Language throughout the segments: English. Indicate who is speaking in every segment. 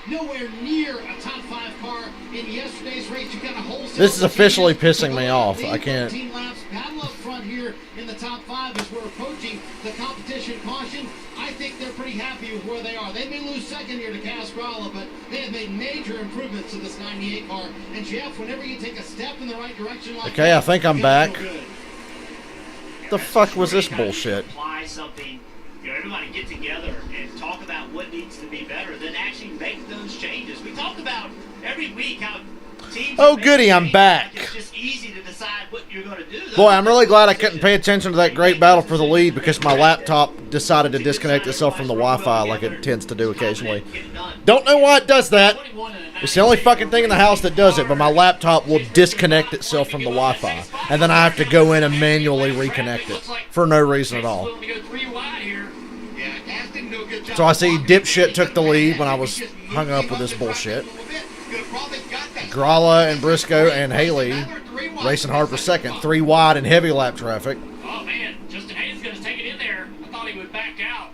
Speaker 1: nowhere near a top 5 car in yesterday's race. You got a whole.
Speaker 2: This is officially pissing me off. I can't.
Speaker 1: Laps, battle up front here in the top 5 as we're approaching the competition caution. I think they're pretty happy with where they are. They may lose second here to Casgrala, but they have made major improvements to this 98 car. And Jeff, whenever you take a step in the right direction like
Speaker 2: okay,
Speaker 1: that,
Speaker 2: I think I'm back. The fuck was this bullshit?
Speaker 3: Apply something. Everybody get together and talk about what needs to be better, then actually make those changes. We talk about every week how teams.
Speaker 2: Oh, goody, I'm back.
Speaker 3: It's just easy to decide what you're going to do.
Speaker 2: Boy, I'm really glad I couldn't pay attention to that great battle for the lead because my laptop decided to disconnect itself from the Wi-Fi like it tends to do occasionally. Don't know why it does that. It's the only fucking thing in the house that does it, but my laptop will disconnect itself from the Wi-Fi. And then I have to go in and manually reconnect it for no reason at all. So I see dipshit took the lead when I was hung up with this bullshit. Gralla and Briscoe and Haley racing hard for second. 3 wide in heavy lap traffic.
Speaker 4: Oh, man. Justin Hayden's going to take it in there. I thought he would back out.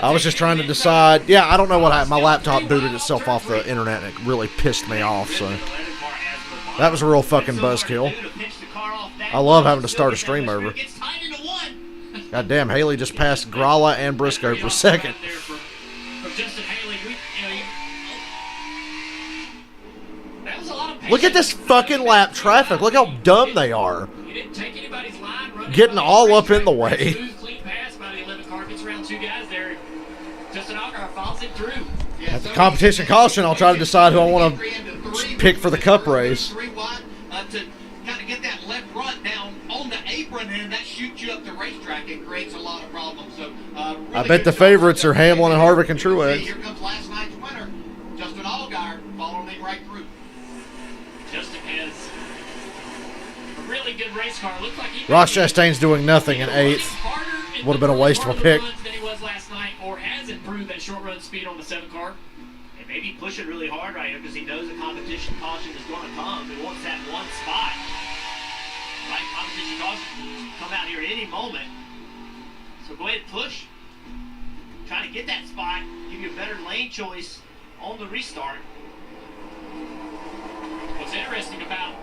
Speaker 2: I was just trying to decide. Yeah, I don't know what happened. My laptop booted itself off the internet and it really pissed me off. So that was a real fucking buzzkill. I love having to start a stream over. God damn, Haley just passed Gralla and Briscoe for second. Look at this fucking lap traffic. Look how dumb they are. Getting all up in the way. At the competition caution, I'll try to decide who I want to pick for the cup race.
Speaker 1: To kind of get that left front down on the apron, and that shoots you up the racetrack and creates a lot of problems. So, really
Speaker 2: I bet the favorites are Hamlin and Harvick and Truex.
Speaker 1: Here comes last night's winner, Justin Allgaier, following him right through.
Speaker 4: Justin has a really good race car. Looks like
Speaker 2: Ross Chastain's doing nothing in 8th. Would have been a waste of a pick.
Speaker 4: Than he was last night, or has improved that short run speed on the 7 car.
Speaker 3: And maybe pushing really hard right here because he knows the competition caution is going to come. He wants that one spot. Right, competition caution come out here at any moment. So go ahead and push. Try to get that spot. Give you a better lane choice on the restart.
Speaker 4: What's interesting about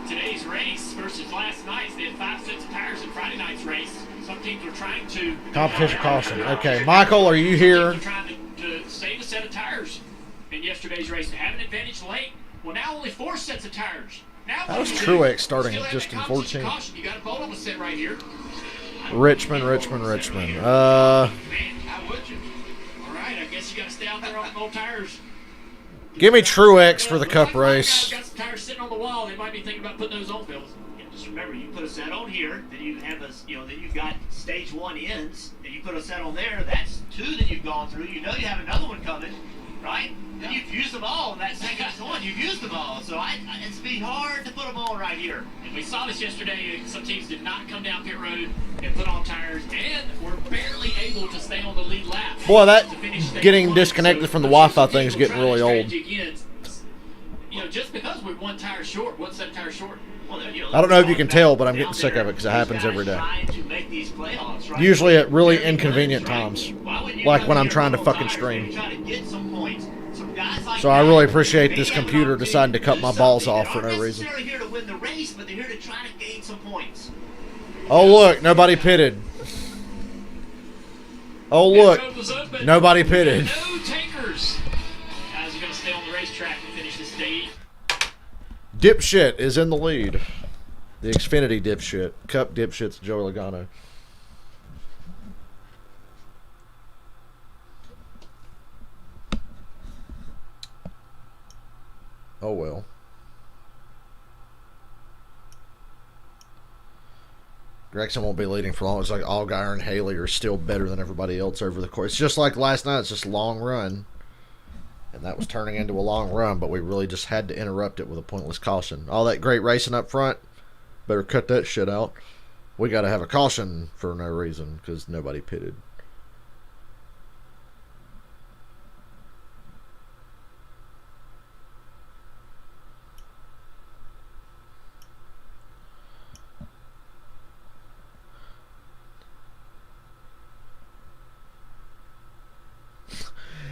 Speaker 4: today's race versus last night's, they had 5 sets of tires in Friday night's race. Some teams were trying to...
Speaker 2: Competition caution. Okay, Michael, are you here?
Speaker 4: Teams are trying to save a set of tires in yesterday's race to have an advantage late. Well, now only 4 sets of tires. Now
Speaker 2: That was Truex starting just in 14.
Speaker 4: You got a bolt on the set right here.
Speaker 2: Richmond.
Speaker 4: Man, how would you? All right, I guess you got to stay out there on old tires.
Speaker 2: Give me Truex for the cup race.
Speaker 4: Got some tires sitting on the wall. They might be thinking about putting those on, Phil.
Speaker 3: Yeah, just remember, you put a set on here, then you have a, then you've got stage 1 ends, and you put a set on there. That's 2 that you've gone through. You know you have another one coming, right? And you've used them all in that second one. You've used them all, so it's be hard to put them on right here.
Speaker 4: And we saw this yesterday. Some teams did not come down pit road and put on tires, and were barely able to stay on the lead lap.
Speaker 2: Boy, that getting disconnected from the Wi-Fi thing is getting really old.
Speaker 4: Just because we're 1 tire short, 1 set of tires short.
Speaker 3: Well,
Speaker 2: I don't know if you can tell, but I'm getting sick of it because it happens every day. Usually at really inconvenient times, like when I'm trying to fucking stream. So I really appreciate this computer deciding to cut my balls off for no reason. Oh look, nobody pitted. Oh look, nobody pitted.
Speaker 4: No takers. Guys are going to stay on the racetrack and finish this day.
Speaker 2: Dipshit is in the lead. The Xfinity dipshit. Cup dipshit's Joey Logano. Oh well. Gregson won't be leading for long. It's like Allgaier and Haley are still better than everybody else over the course. It's just like last night. It's just a long run. And that was turning into a long run, but we really just had to interrupt it with a pointless caution. All that great racing up front, better cut that shit out. We got to have a caution for no reason because nobody pitted.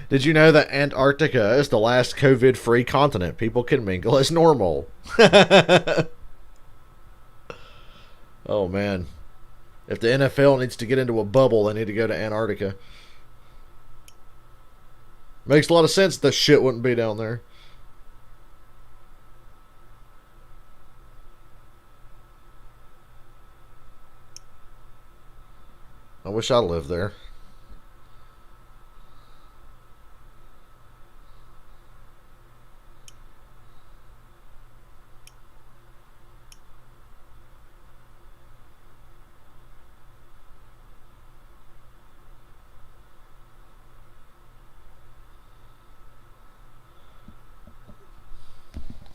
Speaker 2: Did you know that Antarctica is the last COVID-free continent? People can mingle as normal. Oh, man. If the NFL needs to get into a bubble, they need to go to Antarctica. Makes a lot of sense the shit wouldn't be down there. I wish I lived there.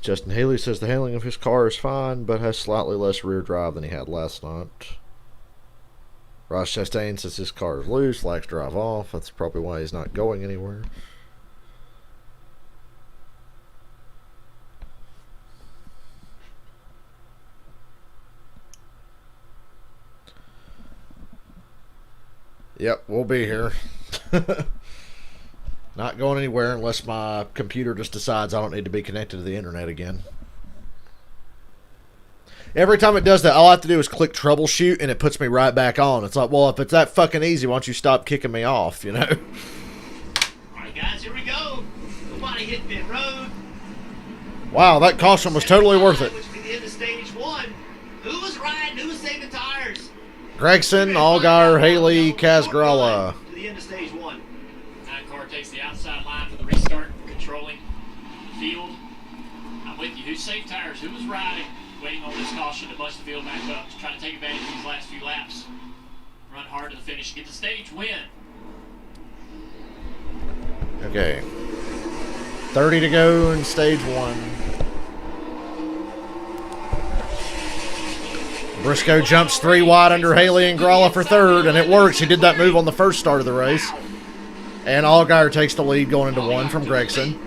Speaker 2: Justin Haley says the handling of his car is fine, but has slightly less rear drive than he had last night. Ross Chastain says his car is loose, likes drive off. That's probably why he's not going anywhere. Yep, we'll be here. Not going anywhere unless my computer just decides I don't need to be connected to the internet again. Every time it does that, all I have to do is click troubleshoot, and it puts me right back on. It's like, well, if it's that fucking easy, why don't you stop kicking me off, you know?
Speaker 3: All right, guys, here we go. Nobody hit pit road.
Speaker 2: Wow, that caution was totally worth it.
Speaker 3: Which will be the end of stage one. Who was riding? Who was saving tires?
Speaker 2: Gregson, Allgaier, Haley, Casgrala.
Speaker 3: To the end of stage one.
Speaker 4: That car takes the outside line for the restart, controlling the field. I'm with you. Who saved tires? Who was riding? Waiting on this caution to bust the field back up, trying to take advantage of these last few laps. Run hard to the finish, get the stage win.
Speaker 2: Okay. 30 to go in stage one. Briscoe jumps 3 wide under Haley and Gralla for third, and it works. He did that move on the first start of the race. And Allgaier takes the lead going into one from Gregson.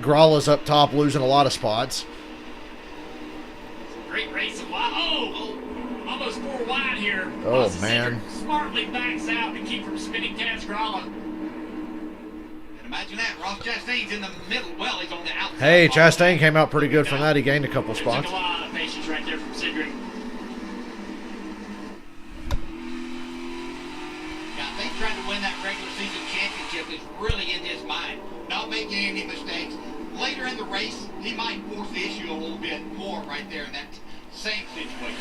Speaker 2: Gralla's up top, losing a lot of spots.
Speaker 4: Great race and wide. Oh, almost 4 wide here.
Speaker 2: Oh,
Speaker 4: Austin
Speaker 2: man.
Speaker 4: Cindric smartly backs out to keep from spinning Casgrala.
Speaker 1: And imagine that, Ross Chastain's in the middle. Well, he's on the outside.
Speaker 2: Hey, Chastain came out pretty good from that. He gained a couple
Speaker 4: Took
Speaker 2: spots.
Speaker 4: a lot of patience right there from Cindric.
Speaker 1: Yeah, I think trying to win that regular season championship is really in his mind. Not making any mistakes. Later in the race, he might force the issue a little bit more right there in that same situation.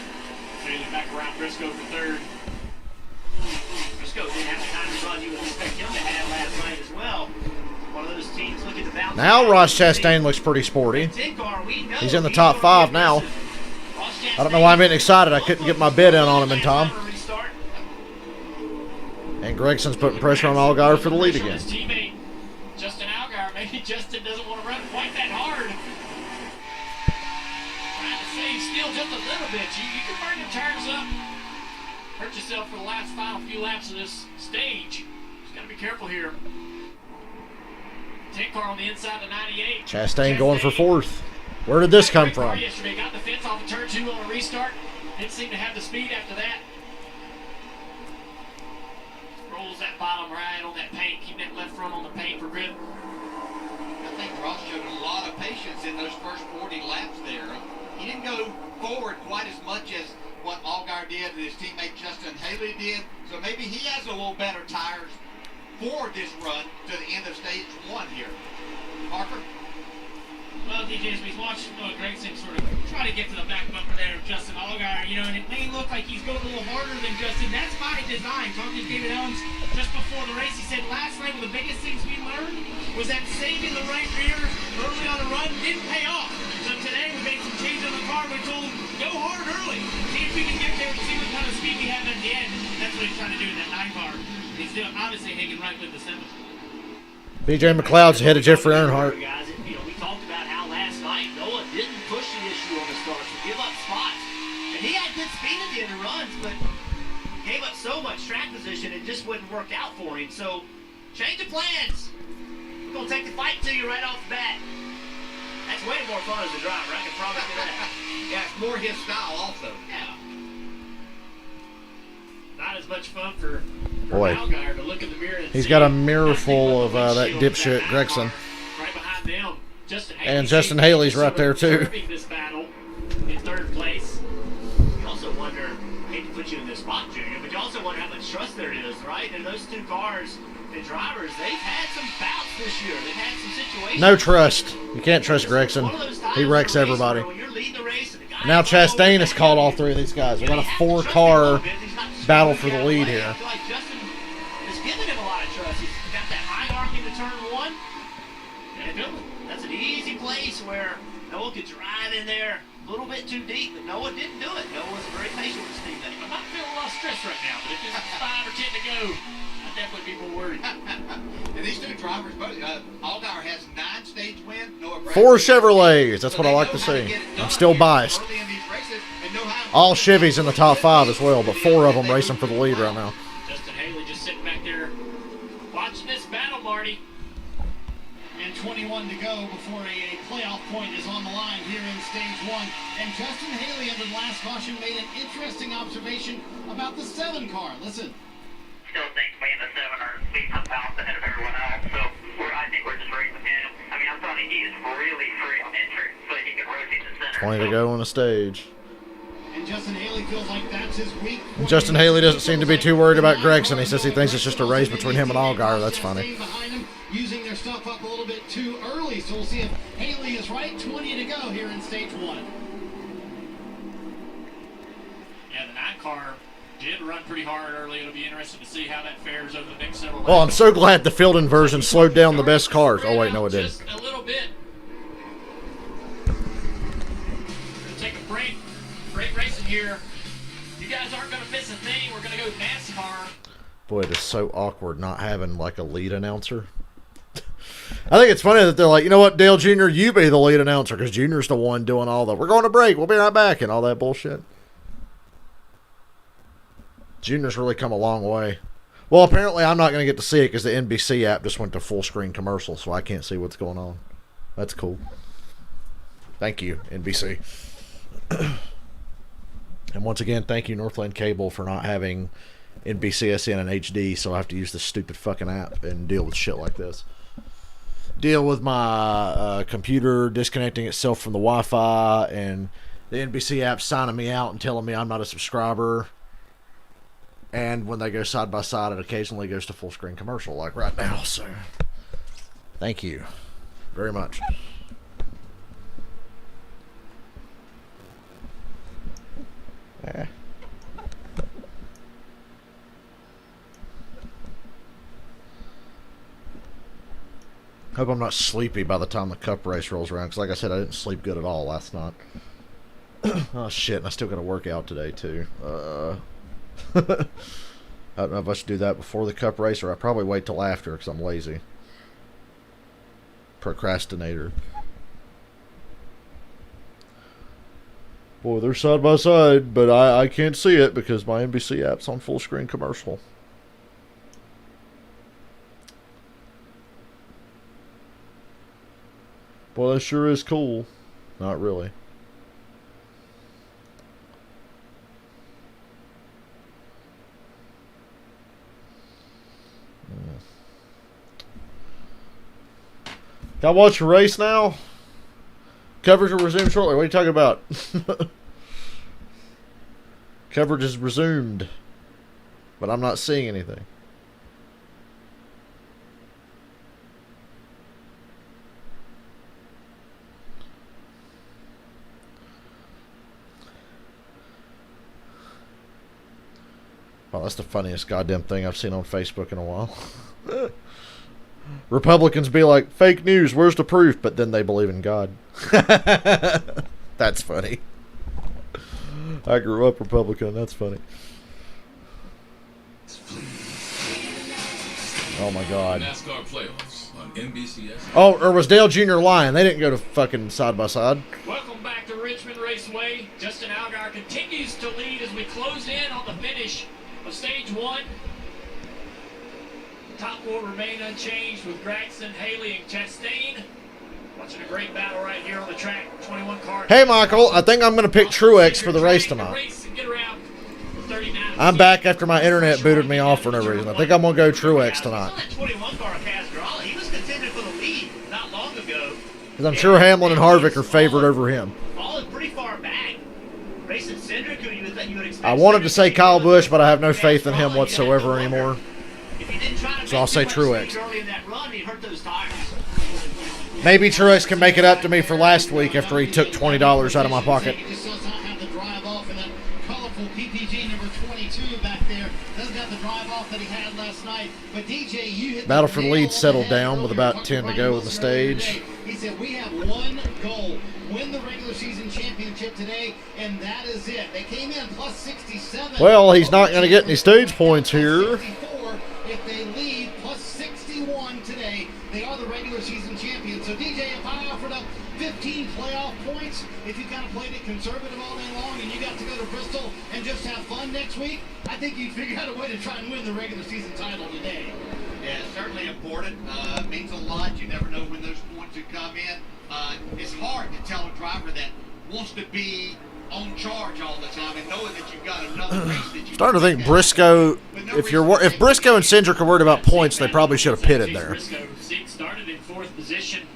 Speaker 4: Haley back around Briscoe for third.
Speaker 3: Briscoe didn't have the kind of run you would expect him to have last night as well. One of those teams looking to bounce.
Speaker 2: Now Ross Chastain looks pretty sporty. He's in the top 5 now. I don't know why I'm getting excited. I couldn't get my bid in on him in time. And Gregson's putting pressure on Allgaier for the lead again.
Speaker 4: His teammate, Justin Allgaier, maybe Justin doesn't want to run quite that hard. Trying to save still just a little bit. You can burn your tires up. Hurt yourself for the last final few laps of this stage. Just got to be careful here. 10 car on the inside of 98.
Speaker 2: Chastain going for 4th. Where did this come
Speaker 4: Great car
Speaker 2: from?
Speaker 4: yesterday. Got the fence off of turn 2 on a restart. Didn't seem to have the speed after that. Rolls that bottom right on that paint. Keep that left front on the paint for grip.
Speaker 1: I think Ross showed a lot of patience in those first 40 laps there. He didn't go forward quite as much as what Allgaier did and his teammate Justin Haley did. So maybe he has a little better tires for this run to the end of stage 1 here. Parker?
Speaker 4: Well, DJ, as we watched Gregson sort of try to get to the back bumper there of Justin Allgaier, you know, and it may look like he's going a little harder than Justin. That's by design. Talking to David Owens just before the race, he said last night one of the biggest things we learned was that saving the right rear early on the run didn't pay off. So today we made some changes on the car. We told him, go hard early. See if we can get there and see what kind of speed we have at the end. That's what he's trying to do in that 9 car. He's still obviously hanging right with the 7.
Speaker 2: BJ McLeod's ahead of Jeffrey Earnhardt.
Speaker 3: Guys, you know, we talked about how last night Noah didn't push the issue on the starts, give up spots. And he had good speed at the end of runs, but gave up so much track position it just wouldn't work out for him. So, change of plans. We're going to take the fight to you right off the bat. That's way more fun as a driver, I can promise you that.
Speaker 1: Yeah, it's more his style also.
Speaker 3: Yeah.
Speaker 4: Not as much fun for
Speaker 2: Boy,
Speaker 3: Allgaier to look in the mirror and
Speaker 2: he's
Speaker 3: see,
Speaker 2: got a mirror
Speaker 3: gotta take
Speaker 2: full
Speaker 3: one
Speaker 2: of
Speaker 3: the
Speaker 2: that
Speaker 3: windshield
Speaker 2: dipshit
Speaker 3: of that
Speaker 2: Gregson.
Speaker 3: car. Right behind them,
Speaker 2: And Justin Haley's right there, too.
Speaker 3: observing this battle in third place. You also wonder, I hate to put you in this spot, Junior, but you also wonder how much trust there is, right? And those two cars and drivers, they've had some bouts this year. They've had some situations.
Speaker 2: No trust. You can't trust Gregson. He wrecks everybody. Now Chastain has called all three of these guys. We got a 4-car battle for the lead here.
Speaker 3: I feel like Justin is giving him a lot of trust. He's got that high arc into turn one. And that's an easy place where Noah could drive in there a little bit too deep, but Noah didn't do it. Noah was very patient with his teammate.
Speaker 4: I'm not feeling a lot of stress right now, but if there's 5 or 10 to go, I'd definitely be more worried.
Speaker 5: And these two drivers, Allgaier has 9 stage wins.
Speaker 2: 4 Chevrolets. That's what I like to see. I'm still biased. All Chevys in the top 5 as well, but 4 of them racing for the lead right now.
Speaker 3: Justin Haley just sitting back there watching this battle, Marty.
Speaker 1: And 21 to go before a playoff point is on the line here in stage 1. And Justin Haley, under the last caution, made an interesting observation about the 7 car. Listen.
Speaker 6: Still think me and the 7 are leaps and bounds ahead of everyone else, so I think we're just racing him. I mean, I'm telling you, he is really free on entry, so he can rotate the center.
Speaker 2: 20 to go on the stage.
Speaker 1: And Justin Haley feels like that's his weak point.
Speaker 2: Justin Haley doesn't seem to be too worried about Gregson. He says he thinks it's just a race between him and Allgaier. That's funny.
Speaker 1: Behind him, using their stuff up a little bit too early, so we'll see if Haley is right. 20 to go here in stage 1.
Speaker 4: Yeah, the 9 car did run pretty hard early. It'll be interesting to see how that fares over the next several laps.
Speaker 2: Well, I'm so glad the field inversion slowed down the best cars. Oh, wait, no, it didn't.
Speaker 4: Just a little bit. We're going to take a break. Great racing here. You guys aren't going to miss a thing. We're going to go NASCAR.
Speaker 2: Boy, it is so awkward not having, like, a lead announcer. I think it's funny that they're like, you know what, Dale Jr., you be the lead announcer, because Junior's the one doing all the, we're going to break, we'll be right back, and all that bullshit. Junior's really come a long way. Well, apparently I'm not going to get to see it because the NBC app just went to full screen commercial, so I can't see what's going on. That's cool. Thank you, NBC. And once again, thank you, Northland Cable, for not having NBCSN and HD, so I have to use this stupid fucking app and deal with shit like this. Deal with my computer disconnecting itself from the Wi-Fi, and the NBC app signing me out and telling me I'm not a subscriber. And when they go side by side, it occasionally goes to full screen commercial, like right now. So, thank you very much. Yeah. Hope I'm not sleepy by the time the cup race rolls around, because like I said, I didn't sleep good at all last night. Oh shit, and I still got to work out today too. I don't know if I should do that before the cup race, or I probably wait till after because I'm lazy. Procrastinator. Boy, they're side by side, but I can't see it because my NBC app's on full screen commercial. Boy, that sure is cool. Not really. Y'all watch the race now? Coverage will resume shortly. What are you talking about? Coverage is resumed. But I'm not seeing anything. Well, that's the funniest goddamn thing I've seen on Facebook in a while. Republicans be like, fake news, where's the proof? But then they believe in God. That's funny. I grew up Republican, that's funny. Oh my God.
Speaker 7: NASCAR playoffs on NBCS.
Speaker 2: Oh, or was Dale Jr. lying? They didn't go to fucking side by side.
Speaker 4: Welcome back to Richmond Raceway. Justin Allgaier continues to lead as we close in on the finish of stage 1. Top 4 remain unchanged with Gregson, Haley, and Chastain. Watching a great battle right here on the track. 21 car.
Speaker 2: Hey, Michael, I think I'm going to pick Truex for the race tonight. I'm back after my internet booted me off for no reason. I think I'm going to go Truex tonight.
Speaker 3: That 21 car Cascarella, he was contending for the lead not long ago.
Speaker 2: Because I'm sure Hamlin and Harvick are favored over him.
Speaker 3: Falling pretty far back. Racing Cindric, who you would expect.
Speaker 2: I wanted to say Kyle Busch, but I have no faith in him whatsoever anymore. So I'll say Truex. Maybe Truex can make it up to me for last week after he took $20 out of my pocket.
Speaker 1: He just does not have the drive off in that colorful PPG number 22 back there. Doesn't have the drive off that he had last night. But DJ, you hit
Speaker 2: Battle for the lead
Speaker 1: nail
Speaker 2: settled
Speaker 1: on the head
Speaker 2: down with
Speaker 1: earlier.
Speaker 2: about 10 to go in the stage.
Speaker 1: He said, we have one goal. Win the regular season championship today, and that is it. They came in plus 67.
Speaker 2: Well, he's not going to get any stage points here.
Speaker 1: If they lead plus 61 today, they are the regular season champions. So DJ, if I offered up 15 playoff points, if you kind of played it conservative all day long and you got to go to Bristol and just have fun next week, I think you'd figure out a way to try and win the regular season title today.
Speaker 5: Yeah, it's certainly important. Means a lot. You never know when those points would come in. It's hard to tell a driver that wants to be on charge all the time and knowing that you've got another race that you
Speaker 2: Starting to think Briscoe, if Briscoe and Cindric are worried about points, they probably should have pitted there
Speaker 3: Started in 4th position.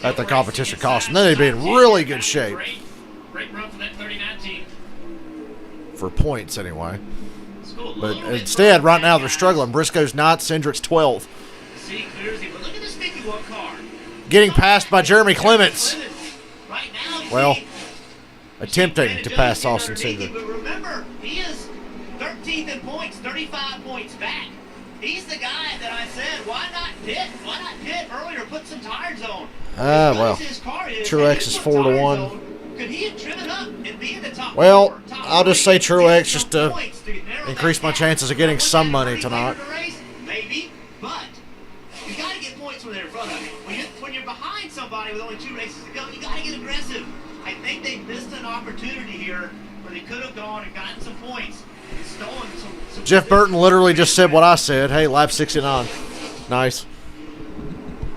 Speaker 2: at the competition cost. And then they'd be in really good shape
Speaker 3: Great run for that 39 team.
Speaker 2: for points anyway. But instead, right now, they're struggling. Briscoe's 9th, Cindric's 12th.
Speaker 3: See, clears him, but look at this 51 car.
Speaker 2: Getting passed by Jeremy Clements.
Speaker 3: Right now,
Speaker 2: Well, attempting to pass Austin Cindric.
Speaker 3: But remember, he is 13th in points, 35 points back. He's the guy that I said, why not pit? Why not pit earlier? Put some tires on.
Speaker 2: Well, Truex is 4-1.
Speaker 3: Could he have driven up and be in the top
Speaker 2: Well,
Speaker 3: four, top
Speaker 2: I'll just
Speaker 3: three,
Speaker 2: say Truex
Speaker 3: some
Speaker 2: just to
Speaker 3: points to narrow
Speaker 2: increase
Speaker 3: that
Speaker 2: my
Speaker 3: gap?
Speaker 2: chances of getting
Speaker 3: Would
Speaker 2: some
Speaker 3: that
Speaker 2: money
Speaker 3: really
Speaker 2: tonight.
Speaker 3: favor the race? Maybe, but you got to get points when they're in front of you. When you're behind somebody with only 2 races to go, you got to get aggressive. I think they missed an opportunity here where they could have gone and gotten some points and stolen some
Speaker 2: Jeff Burton literally just said what I said. Hey, lap 69. Nice.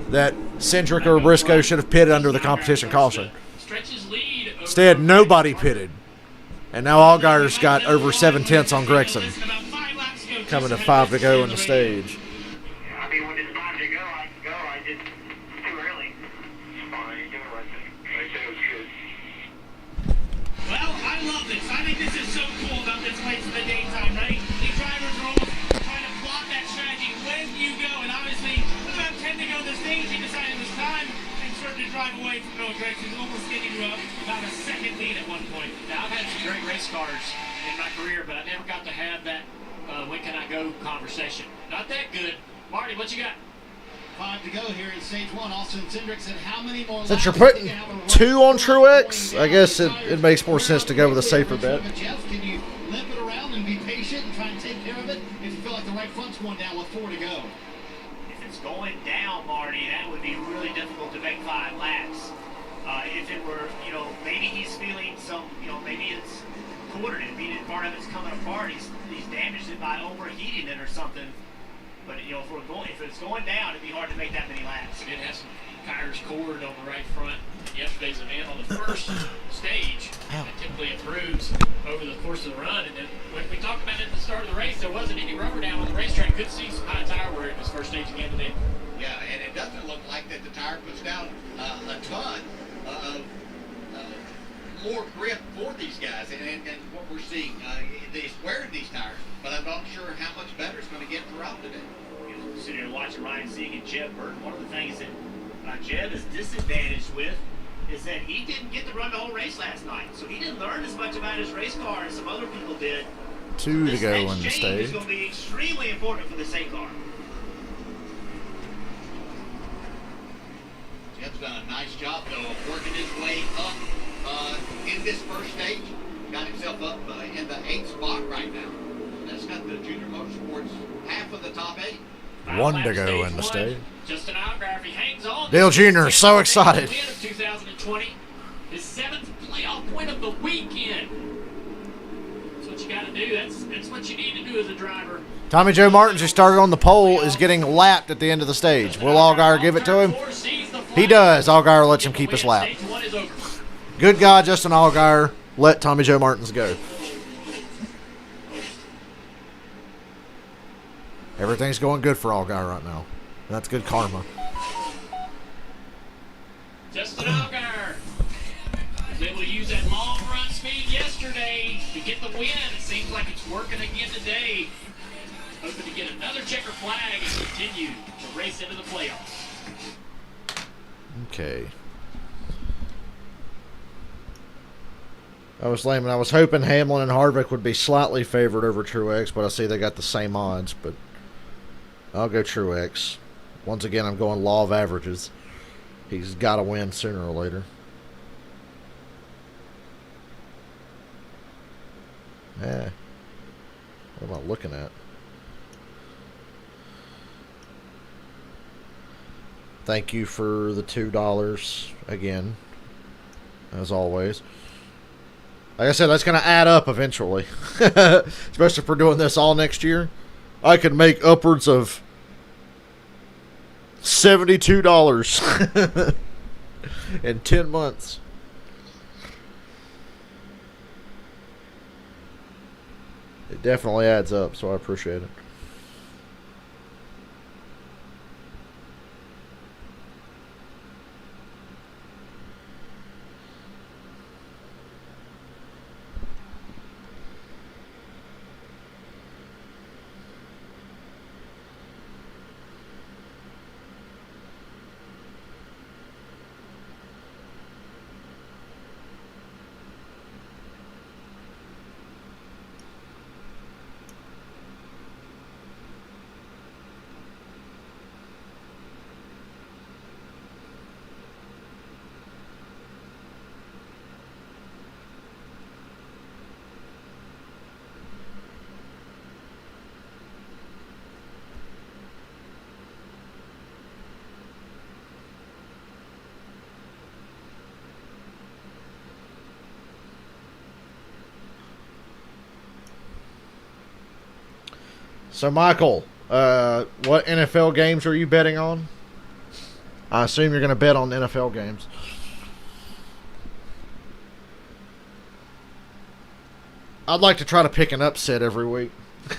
Speaker 2: That Cindric or Briscoe should have pitted under the competition caution. Instead, nobody pitted. And now Allgaier's got over 7/10 on Gregson. Coming to 5 to go in the stage.
Speaker 6: I mean, when it's time to go, I can go. I just too early. Fine, you give it right there. Right there was good.
Speaker 4: Well, I love this. I think this is so cool about this place in the daytime, right? These drivers are almost trying to plot that strategy when you go. And obviously, with about 10 to go in the stage, he decided it was time and started to drive away from Noah Gregson, almost getting to about a second lead at one point.
Speaker 3: Now, I've had some great race cars in my career, but I never got to have that when can I go conversation. Not that good. Marty, what you got?
Speaker 1: 5 to go here in stage 1. Austin Cindric said, how many more
Speaker 2: Since
Speaker 1: laps
Speaker 2: you're
Speaker 1: do you
Speaker 2: putting
Speaker 1: think I have a
Speaker 2: 2 on
Speaker 1: run
Speaker 2: Truex,
Speaker 1: going
Speaker 2: I guess
Speaker 1: down?
Speaker 2: it makes more sense to go with a safer bet.
Speaker 1: But Jeff, can you limp it around and be patient and try and take care of it if you feel like the right front's going down with 4 to go?
Speaker 3: If it's going down, Marty, that would be really difficult to make 5 laps. If it were, maybe he's feeling some, maybe it's quartered it, meaning part of it's coming apart. He's damaged it by overheating it or something. But if it's going down, it'd be hard to make that many laps.
Speaker 4: We did have some tires cord on the right front yesterday's event on the first stage. That typically improves over the course of the run. And then when we talked about it at the start of the race, there wasn't any rubber down on the racetrack. Could see some high tire wear in this first stage again today.
Speaker 5: Yeah, and it doesn't look like that the tire puts down a ton of more grip for these guys. And what we're seeing, they're wearing these tires, but I'm not sure how much better it's going to get throughout the day.
Speaker 3: Sitting here watching Ryan Sieg and Jeb Burton, one of the things that Jeb is disadvantaged with is that he didn't get to run the whole race last night. So he didn't learn as much about his race car as some other people did.
Speaker 2: 2 to
Speaker 3: This
Speaker 2: go
Speaker 3: next
Speaker 2: in the
Speaker 3: change
Speaker 2: stage.
Speaker 3: is going to be extremely important for the same car.
Speaker 5: Jeff's done a nice job, though, of working his way up in this first stage. Got himself up in the 8th spot right now. That's got the Junior Motorsports half of the top 8.
Speaker 2: 1 to go in the stage.
Speaker 4: Justin Allgaier, if he hangs on.
Speaker 2: Dale Jr. is so excited.
Speaker 4: 2020, his 7th playoff win of the weekend. That's what you got to do. That's what you need to do as a driver.
Speaker 2: Tommy Joe Martins, who started on the pole, is getting lapped at the end of the stage. Will Allgaier give it to him? He does. Allgaier lets him keep his lap. Good guy, Justin Allgaier. Let Tommy Joe Martins go. Everything's going good for Allgaier right now. And that's good karma.
Speaker 4: Justin Allgaier was able to use that long run speed yesterday to get the win. It seems like it's working again today. Hoping to get another checker flag and continue to race into the playoffs.
Speaker 2: Okay. I was hoping Hamlin and Harvick would be slightly favored over Truex, but I see they got the same odds. But I'll go Truex. Once again, I'm going law of averages. He's got to win sooner or later. Yeah. What am I looking at? Thank you for the $2 again, as always. Like I said, that's going to add up eventually. Especially if we're doing this all next year. I could make upwards of $72 in 10 months. It definitely adds up, so I appreciate it. So, Michael, what NFL games are you betting on? I assume you're going to bet on NFL games. I'd like to try to pick an upset every week.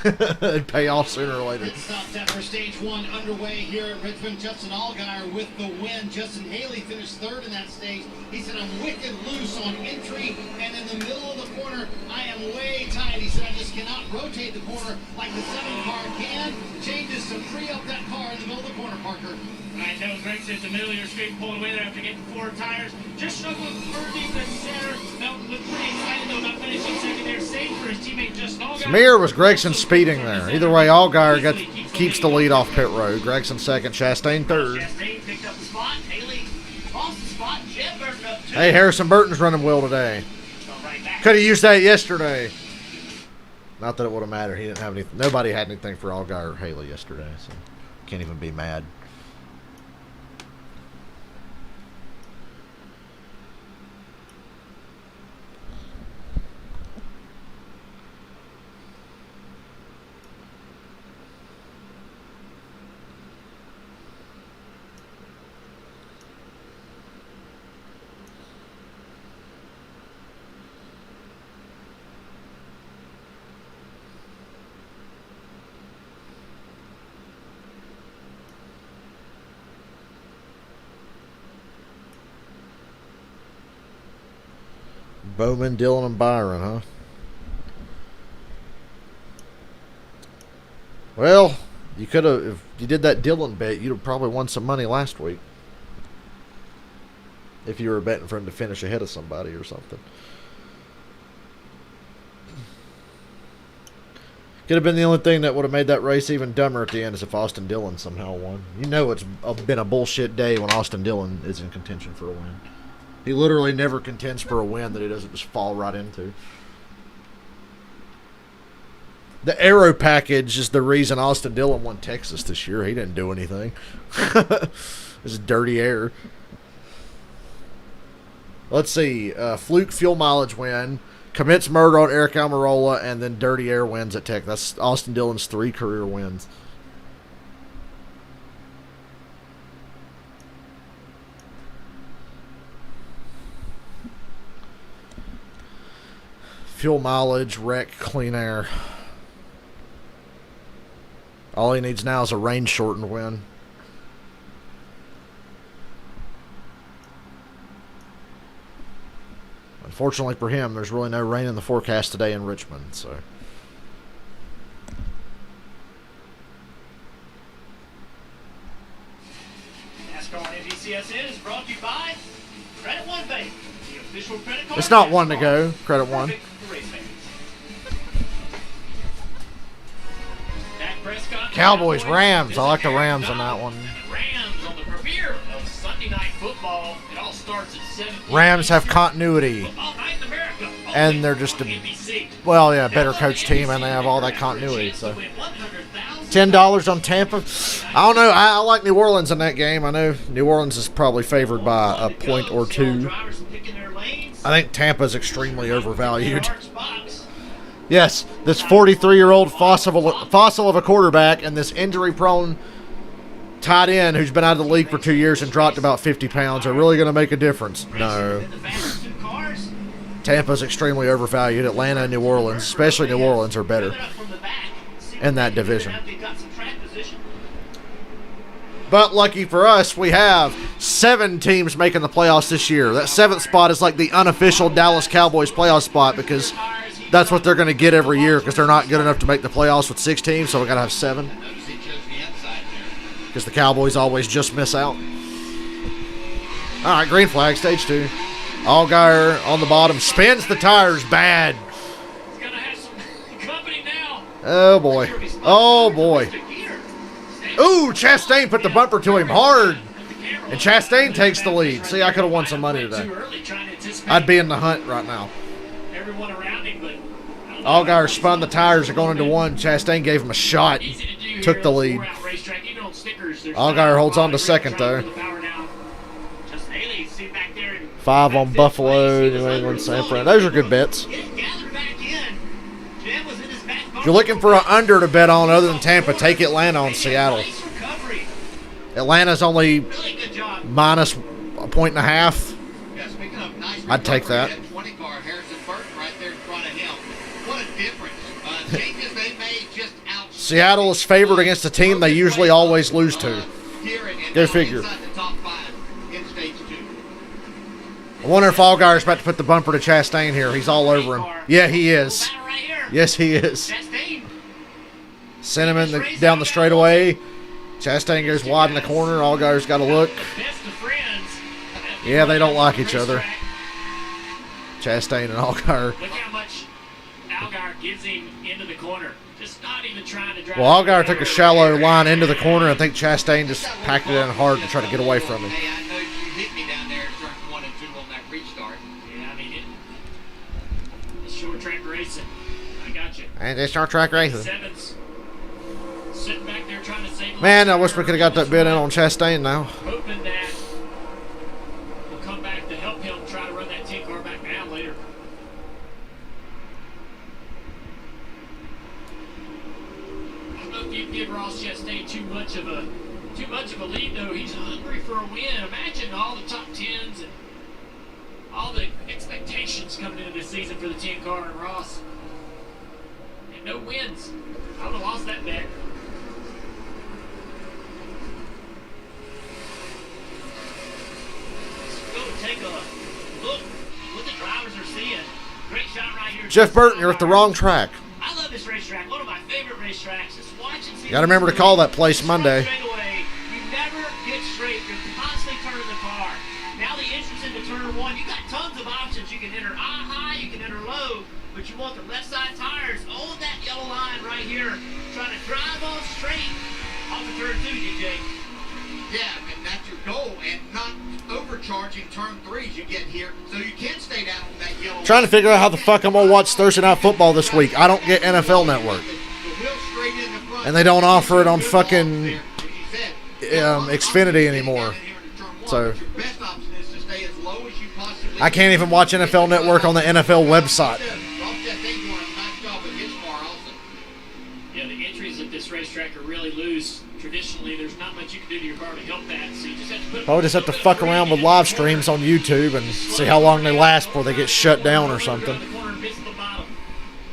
Speaker 2: It'd pay off sooner or later.
Speaker 1: It stopped after stage one underway here at Richmond. Justin Allgaier with the win. Justin Haley finished third in that stage. He said, I'm wicked loose on entry, and in the middle of the corner, I am way tight. He said, I just cannot rotate the corner like the 7 car can. Changes to free up that car in the middle of the corner, Parker.
Speaker 4: Right, that was Greg says the middle of your straight pulled away there after getting 4 tires. Just struggling merging the center. Melton was pretty excited though about finishing second there. Safe for his teammate Justin Allgaier.
Speaker 2: Samir was Gregson speeding there. Either way, Allgaier keeps the lead off pit road. Gregson second, Chastain third.
Speaker 3: Chastain picked up the spot. Haley lost the spot. Jed Burton up 2.
Speaker 2: Hey, Harrison Burton's running well today.
Speaker 3: Right back.
Speaker 2: Could have used that yesterday. Not that it would have mattered. He didn't have anything. Nobody had anything for Allgaier or Haley yesterday, so can't even be mad. Bowman, Dillon, and Byron, huh? Well, you could have, if you did that Dillon bet, you'd have probably won some money last week. If you were betting for him to finish ahead of somebody or something. Could have been the only thing that would have made that race even dumber at the end is if Austin Dillon somehow won. You know it's been a bullshit day when Austin Dillon is in contention for a win. He literally never contends for a win that he doesn't just fall right into. The aero package is the reason Austin Dillon won Texas this year. He didn't do anything. It's dirty air. Let's see. Fluke fuel mileage win. Commits murder on Eric Almirola, and then dirty air wins at Tech. That's Austin Dillon's 3 career wins. Fuel mileage, wreck, clean air. All he needs now is a rain-shortened win. Unfortunately for him, there's really no rain in the forecast today in Richmond, so...
Speaker 3: NASCAR NBCSN is brought to you by Credit One Bank, the official credit card.
Speaker 2: It's not one to go. Credit One.
Speaker 3: Perfect for race fans. Dak Prescott,
Speaker 2: Cowboys, Rams. I like the Rams on that one.
Speaker 3: And the Rams on the premiere of Sunday Night Football. It all starts at 7 p.m.
Speaker 2: Rams have continuity.
Speaker 3: Football Night in America.
Speaker 2: And they're just a, well, yeah, better coach team, and they have all that continuity. So, $10 on Tampa. I don't know. I like New Orleans in that game. I know New Orleans is probably favored by a point or two. I think Tampa's extremely overvalued. Yes, this 43-year-old fossil of a quarterback and this injury-prone tight end who's been out of the league for 2 years and dropped about 50 pounds are really going to make a difference. No. Tampa's extremely overvalued. Atlanta and New Orleans, especially New Orleans, are better in that division. But lucky for us, we have 7 teams making the playoffs this year. That 7th spot is like the unofficial Dallas Cowboys playoff spot because that's what they're going to get every year because they're not good enough to make the playoffs with 6 teams, so we got to have 7. Because the Cowboys always just miss out. All right, green flag, stage 2. Allgaier on the bottom spins the tires bad. Oh boy. Oh boy. Ooh, Chastain put the bumper to him hard. And Chastain takes the lead. See, I could have won some money today. I'd be in the hunt right now. Allgaier spun the tires going into one. Chastain gave him a shot. Took the lead. Allgaier holds on to second though. 5 on Buffalo, New England, San Fran. Those are good bets. If you're looking for an under to bet on other than Tampa, take Atlanta on Seattle. Atlanta's only minus a point and a half. I'd take that. Seattle is favored against a team they usually always lose to. Go figure. I wonder if Allgaier's about to put the bumper to Chastain here. He's all over him. Yeah, he is. Yes, he is. Sent him down the straightaway. Chastain goes wide in the corner. Allgaier's got to look. Yeah, they don't like each other. Chastain and Allgaier.
Speaker 3: Look how much Allgaier gives him into the corner. Just not even trying to drive.
Speaker 2: Well, Allgaier took a shallow line into the corner. I think Chastain just packed it in hard to try to get away from him.
Speaker 5: Hey, I know you hit me down there at turn 1 and 2 on that restart.
Speaker 3: Yeah, I mean, it's short track racing. I got you.
Speaker 2: And it's short track racing.
Speaker 3: Sevens sitting back there trying to save.
Speaker 2: Man, I wish we could have got that bid in on Chastain now.
Speaker 3: Hoping that we'll come back to help him try to run that 10 car back down later. I don't know if you give Ross Chastain too much of a lead though. He's hungry for a win. Imagine all the top 10s and all the expectations coming into this season for the 10 car and Ross. And no wins. I would have lost that bet. Go take a look what the drivers are seeing. Great shot right here.
Speaker 2: Jeff Burton, you're at the wrong track.
Speaker 3: I love this racetrack. One of my favorite racetracks. Just watch and see.
Speaker 2: Got to remember to call that place Monday.
Speaker 3: You never get straight. You're constantly turning the car. Now the entrance into turn 1, you got tons of options. You can enter high, you can enter low, but you want the left side tires on that yellow line right here. Trying to drive on straight off of turn 2, DJ.
Speaker 5: Yeah, and that's your goal, and not overcharging turn 3s you get here, so you can stay down on that yellow line.
Speaker 2: Trying to figure out how the fuck I'm going to watch Thursday Night Football this week. I don't get NFL Network. And they don't offer it on fucking Xfinity anymore. So I can't even watch NFL Network on the NFL website.
Speaker 3: Yeah, the entries at this racetrack are really loose. Traditionally, there's not much you can do to your car to help that, so you just have to put.
Speaker 2: Probably just have to fuck around with live streams on YouTube and see how long they last before they get shut down or something.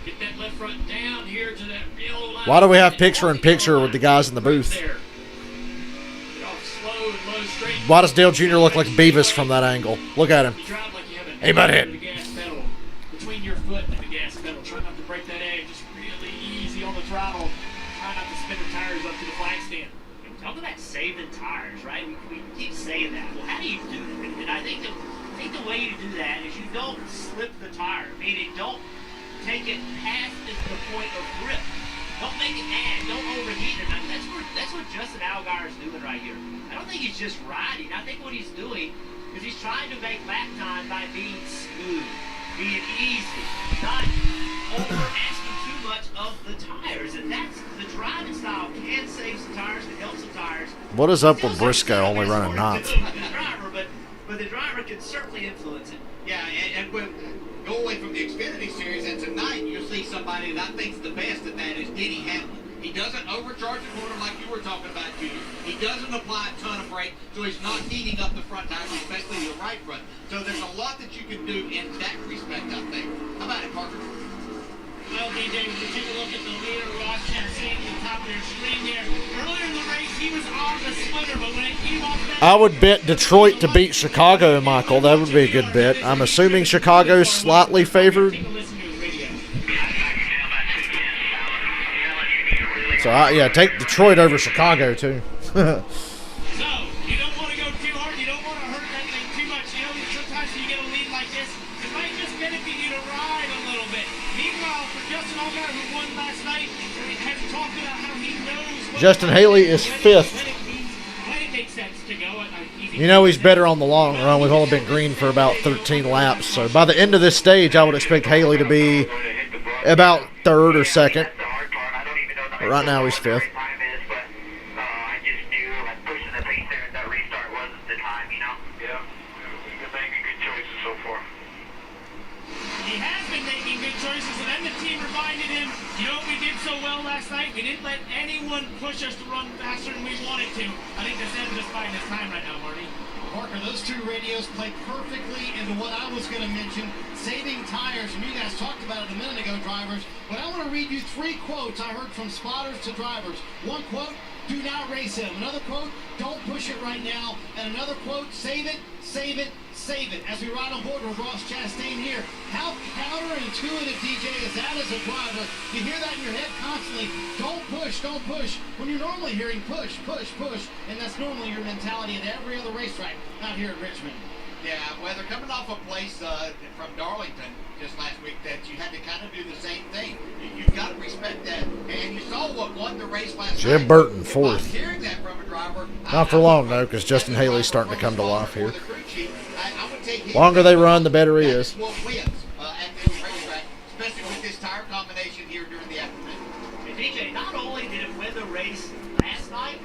Speaker 3: Get that left front down here to that yellow line.
Speaker 2: Why do we have picture-in-picture with the guys in the booth? Why does Dale Jr. look like Beavis from that angle? Look at him. Hey, butthead.
Speaker 4: Between your foot and the gas pedal. Try not to break that edge. Just really easy on the throttle. Try not to spin the tires up to the flag stand.
Speaker 3: Talk about saving tires, right? We keep saying that. Well, how do you do it? And I think the way you do that is you don't slip the tire, meaning don't take it past the point of grip. Don't make it mad. Don't overheat it. I mean, that's what Justin Allgaier is doing right here. I don't think he's just riding. I think what he's doing is he's trying to make lap time by being smooth, being easy, not over asking too much of the tires. And that's the driving style can save some tires, can help some tires.
Speaker 2: What is up with Briscoe only running ninth?
Speaker 3: But the driver can certainly influence it.
Speaker 5: Yeah, and when go away from the Xfinity Series, and tonight you'll see somebody that I think's the best at that is Denny Hamlin. He doesn't overcharge the corner like you were talking about, Junior. He doesn't apply a ton of brake, so he's not heating up the front tires, especially the right front. So there's a lot that you can do in that respect, I think. How about it, Parker?
Speaker 4: Well, DJ, if you take a look at the leader, Ross Chastain at the top of your screen there. Earlier in the race, he was on the splitter, but when it came off that...
Speaker 2: I would bet Detroit to beat Chicago, Michael. That would be a good bet. I'm assuming Chicago's slightly favored.
Speaker 4: Take a listen to his radio.
Speaker 2: So, yeah, take Detroit over Chicago, too.
Speaker 4: So, you don't want to go too hard. You don't want to hurt that thing too much. You know, sometimes you get a lead like this, it might just benefit you to ride a little bit. Meanwhile, for Justin Allgaier, who won last night, has talked about how he knows...
Speaker 2: Justin Haley is 5th.
Speaker 4: When it makes sense to go.
Speaker 2: You know he's better on the long run. We've only been green for about 13 laps. So by the end of this stage, I would expect Haley to be about 3rd or 2nd. But right now he's 5th.
Speaker 4: He has been making good choices, and then the team reminded him, you know what we did so well last night? We didn't let anyone push us to run faster than we wanted to. I think that's just fine this time right now, Marty.
Speaker 1: Parker, those two radios play perfectly into what I was going to mention, saving tires, and you guys talked about it a minute ago, drivers, but I want to read you 3 quotes I heard from spotters to drivers. One quote, do not race him. Another quote, don't push it right now. And another quote, save it, save it, save it. As we ride on board with Ross Chastain here, how counterintuitive, DJ, is that as a driver? You hear that in your head constantly, don't push, don't push, when you're normally hearing push, push, push, and that's normally your mentality at every other racetrack, not here at Richmond.
Speaker 5: Yeah, well, they're coming off a place from Darlington just last week that you had to kind of do the same thing. You've got to respect that. And you saw what won the race last night.
Speaker 2: Jim Burton, 4th.
Speaker 5: Hearing that from a driver,
Speaker 2: Not for long, though, because Justin Haley's starting to come to life here.
Speaker 5: I would take him.
Speaker 2: Longer they run, the better he is.
Speaker 5: That's what wins at this racetrack, especially with this tire combination here during the afternoon.
Speaker 3: And DJ, not only did it win the race last night,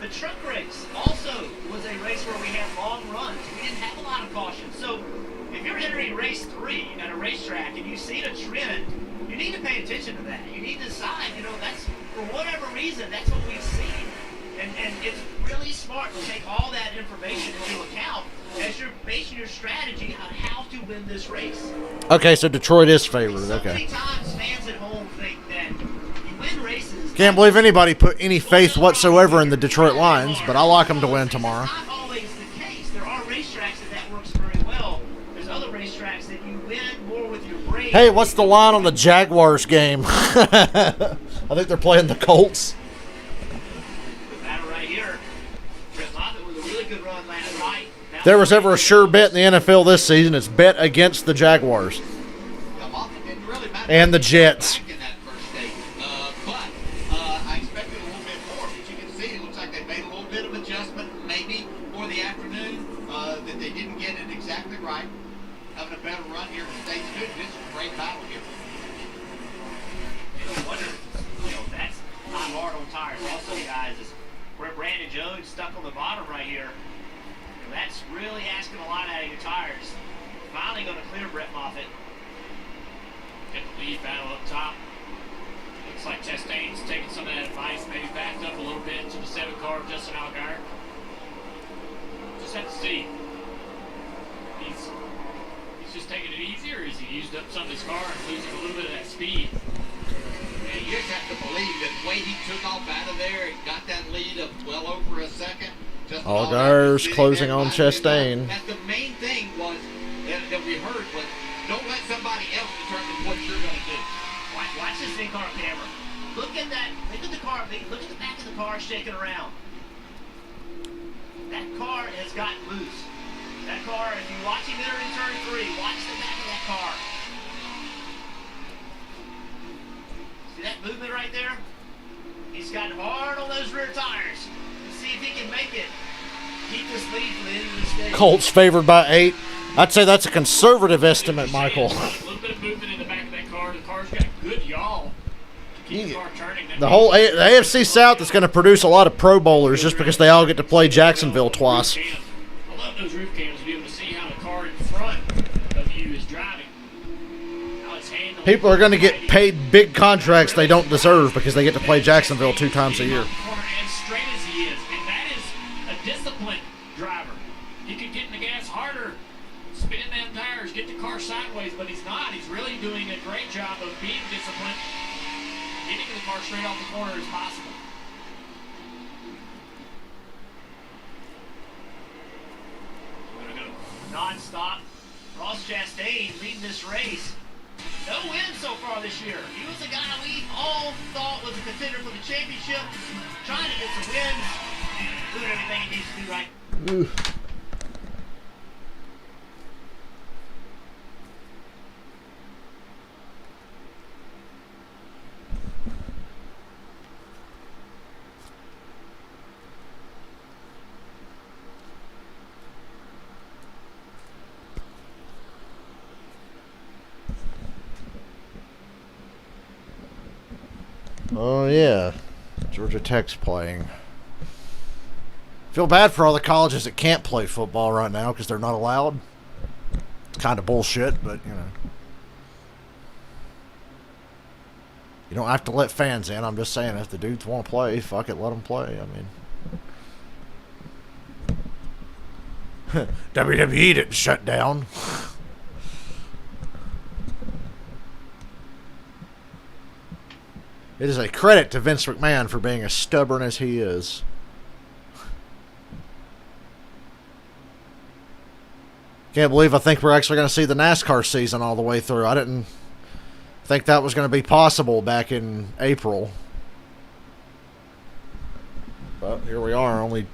Speaker 3: the truck race also was a race where we had long runs. We didn't have a lot of caution. So if you're entering race 3 at a racetrack and you see a trend, you need to pay attention to that. You need to decide, you know, that's for whatever reason, that's what we've seen. And it's really smart to take all that information into account as you're basing your strategy on how to win this race.
Speaker 2: Okay, so Detroit is favored.
Speaker 3: So many
Speaker 2: Okay.
Speaker 3: times fans at home think that you win races.
Speaker 2: Can't believe anybody put any faith whatsoever in the Detroit Lions, but I like them to win tomorrow.
Speaker 3: That's not always the case. There are racetracks that works very well. There's other racetracks that you win more with your brain.
Speaker 2: Hey, what's the line on the Jaguars game? I think they're playing the Colts.
Speaker 3: The battle right here. Brett Moffitt with a really good run last night. Now
Speaker 2: If there was ever a sure bet in the NFL this season, it's bet against the Jaguars and the Jets.
Speaker 5: In that first stage. But I expected a little bit more. But you can see it looks like they made a little bit of adjustment maybe for the afternoon that they didn't get it exactly right. Having a better run here for stage 2. This is a great battle here.
Speaker 3: no wonder, you know, that's not hard on tires. Also, guys, is where Brandon Jones stuck on the bottom right here. And that's really asking a lot out of your tires. Finally going to clear Brett Moffitt.
Speaker 4: Get the lead battle up top. Looks like Chastain's taking some of that advice, maybe backed up a little bit to the 7 car of Justin Allgaier. Just have to see. He's just taking it easy, or is he used up some of his car and losing a little bit of that speed?
Speaker 3: And you
Speaker 5: you just have to believe that the way he took off out of there and got that lead of well over a second.
Speaker 2: Allgaier's closing on Chastain.
Speaker 5: That's the main thing was that we heard was don't let somebody else determine what you're going to do.
Speaker 3: Watch this in-car camera. Look at that. Look at the car. Look at the back of the car shaking around. That car has gotten loose. That car, if you watch him enter in turn 3, watch the back of that car. See that movement right there? He's gotten hard on those rear tires. Let's see if he can make it. Keep this lead for the end of the stage.
Speaker 2: Colts favored by 8. I'd say that's a conservative estimate, Michael.
Speaker 4: A little bit of movement in the back of that car. The car's got good yaw to keep the car turning.
Speaker 2: The AFC South is going to produce a lot of Pro Bowlers just because they all get to play Jacksonville twice.
Speaker 4: I love those roof cams to be able to see how the car in front of you is driving. How it's handled.
Speaker 2: People are going to get paid big contracts they don't deserve because they get to play Jacksonville 2 times a year.
Speaker 4: As straight as he is, and that is a disciplined driver. He could get in the gas harder, spin them tires, get the car sideways, but he's not. He's really doing a great job of being disciplined, getting the car straight off the corner as possible.
Speaker 3: We're going to go non-stop. Ross Chastain leading this race. No wins so far this year. He was a guy we all thought was a contender for the championship, trying to get some wins, doing everything he needs to do right.
Speaker 2: Oh, yeah. Georgia Tech's playing. Feel bad for all the colleges that can't play football right now because they're not allowed. It's kind of bullshit, but, you know. You don't have to let fans in. I'm just saying, if the dudes want to play, fuck it, let them play. I mean, WWE didn't shut down. It is a credit to Vince McMahon for being as stubborn as he is. Can't believe I think we're actually going to see the NASCAR season all the way through. I didn't think that was going to be possible back in April. But here we are, only,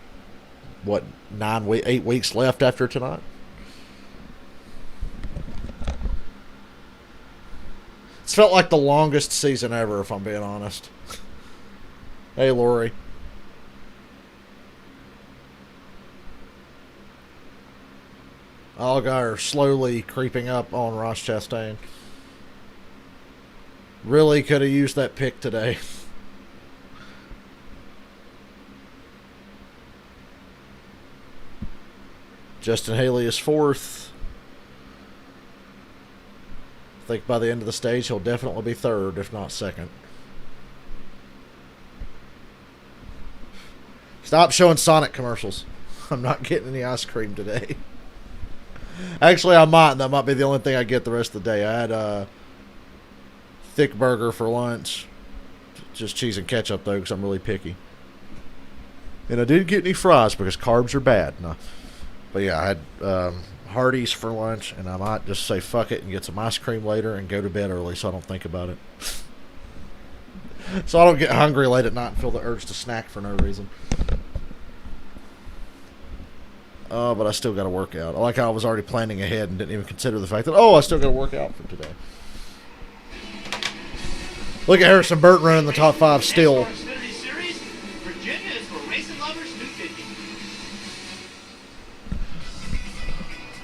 Speaker 2: what, 8 weeks left after tonight? It's felt like the longest season ever, if I'm being honest. Hey, Lori. Allgaier slowly creeping up on Ross Chastain. Really could have used that pick today. Justin Haley is 4th. I think by the end of the stage, he'll definitely be 3rd, if not 2nd. Stop showing Sonic commercials. I'm not getting any ice cream today. Actually, I might. That might be the only thing I get the rest of the day. I had a thick burger for lunch. Just cheese and ketchup, though, because I'm really picky. And I didn't get any fries because carbs are bad. No. But yeah, I had Hardee's for lunch, and I might just say fuck it and get some ice cream later and go to bed early so I don't think about it. So I don't get hungry late at night and feel the urge to snack for no reason. But I still got to work out. I like how I was already planning ahead and didn't even consider the fact that, I still got to work out for today. Look at Harrison Burton running the top 5 still.
Speaker 3: Xfinity Series, Virginia is for racing lovers, new 50.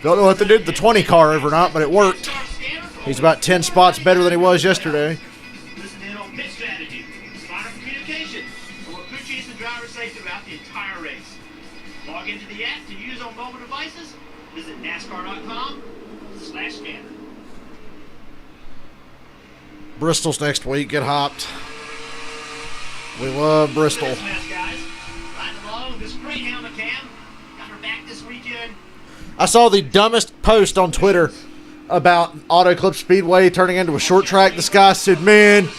Speaker 2: Don't know what they did to the 20 car overnight, but it worked. He's about 10 spots better than he was yesterday.
Speaker 3: Listen in on pit strategy, spotter communication, and what crew chiefs and drivers say throughout the entire race. Log into the app to use on mobile devices. Visit NASCAR.com/scanner.
Speaker 2: Bristol's next week. Get hopped. We love Bristol.
Speaker 3: Christmas, guys. Riding along with this great helmet cam. Got her back this weekend.
Speaker 2: I saw the dumbest post on Twitter about Auto Clip Speedway turning into a short track. This guy said, man,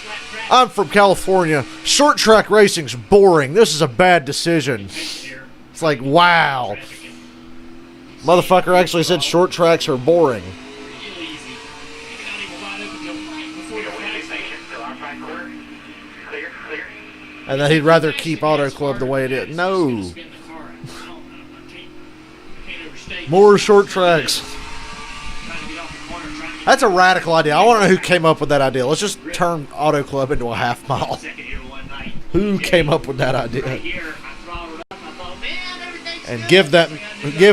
Speaker 2: I'm from California. Short track racing's boring. This is a bad decision. It's like, wow. Motherfucker actually said short tracks are boring. And that he'd rather keep Auto Club the way it is. No. More short tracks. That's a radical idea. I want to know who came up with that idea. Let's just turn Auto Club into a half mile. Who came up with that idea? And give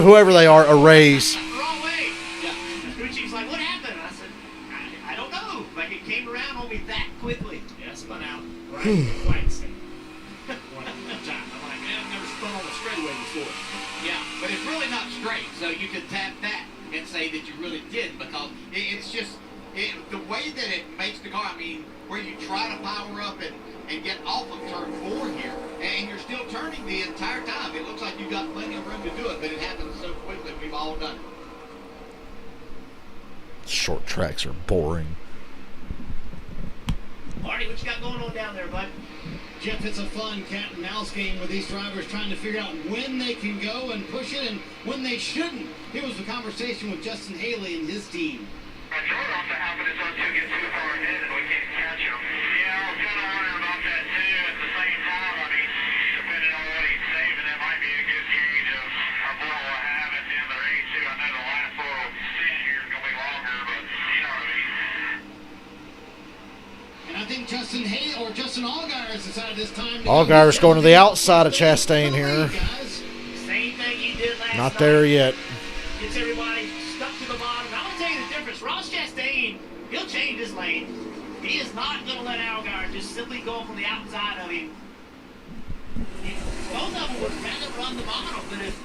Speaker 2: whoever they are a raise.
Speaker 3: Wrong way. Yeah. The crew chief's like, what happened? I said, I don't know. Like it came around on me that quickly. Yeah, spun out. Right. Flights. One time. I'm like, man, I've never spun on a straightaway before.
Speaker 5: Yeah, but it's really not straight, so you can tap that and say that you really did, because it's just the way that it makes the car. I mean, where you try to power up and get off of turn 4 here, and you're still turning the entire time. It looks like you've got plenty of room to do it, but it happens so quickly. We've all done it.
Speaker 2: Short tracks are boring.
Speaker 3: Marty, what you got going on down there, bud?
Speaker 1: Jeff, it's a fun cat and mouse game with these drivers trying to figure out when they can go and push it and when they shouldn't. Here was the conversation with Justin Haley and his team.
Speaker 6: Jordan also happened is those two get too far ahead and we can't catch them. Yeah, I was kind of wondering about that too. At the same time, I mean, depending on what he's saving, that might be a good gauge of what we'll have at the end of the race too. I know the last little stint here is going to be longer, but you know what I mean.
Speaker 1: And I think Justin Allgaier has decided this time to
Speaker 2: Allgaier's going to the outside of Chastain here.
Speaker 3: Same thing he did last
Speaker 2: Not
Speaker 3: night.
Speaker 2: there yet.
Speaker 3: Gets everybody stuck to the bottom. I'm going to tell you the difference. Ross Chastain, he'll change his lane. He is not going to let Allgaier just simply go from the outside of him. Both of them would rather run the bottom, but if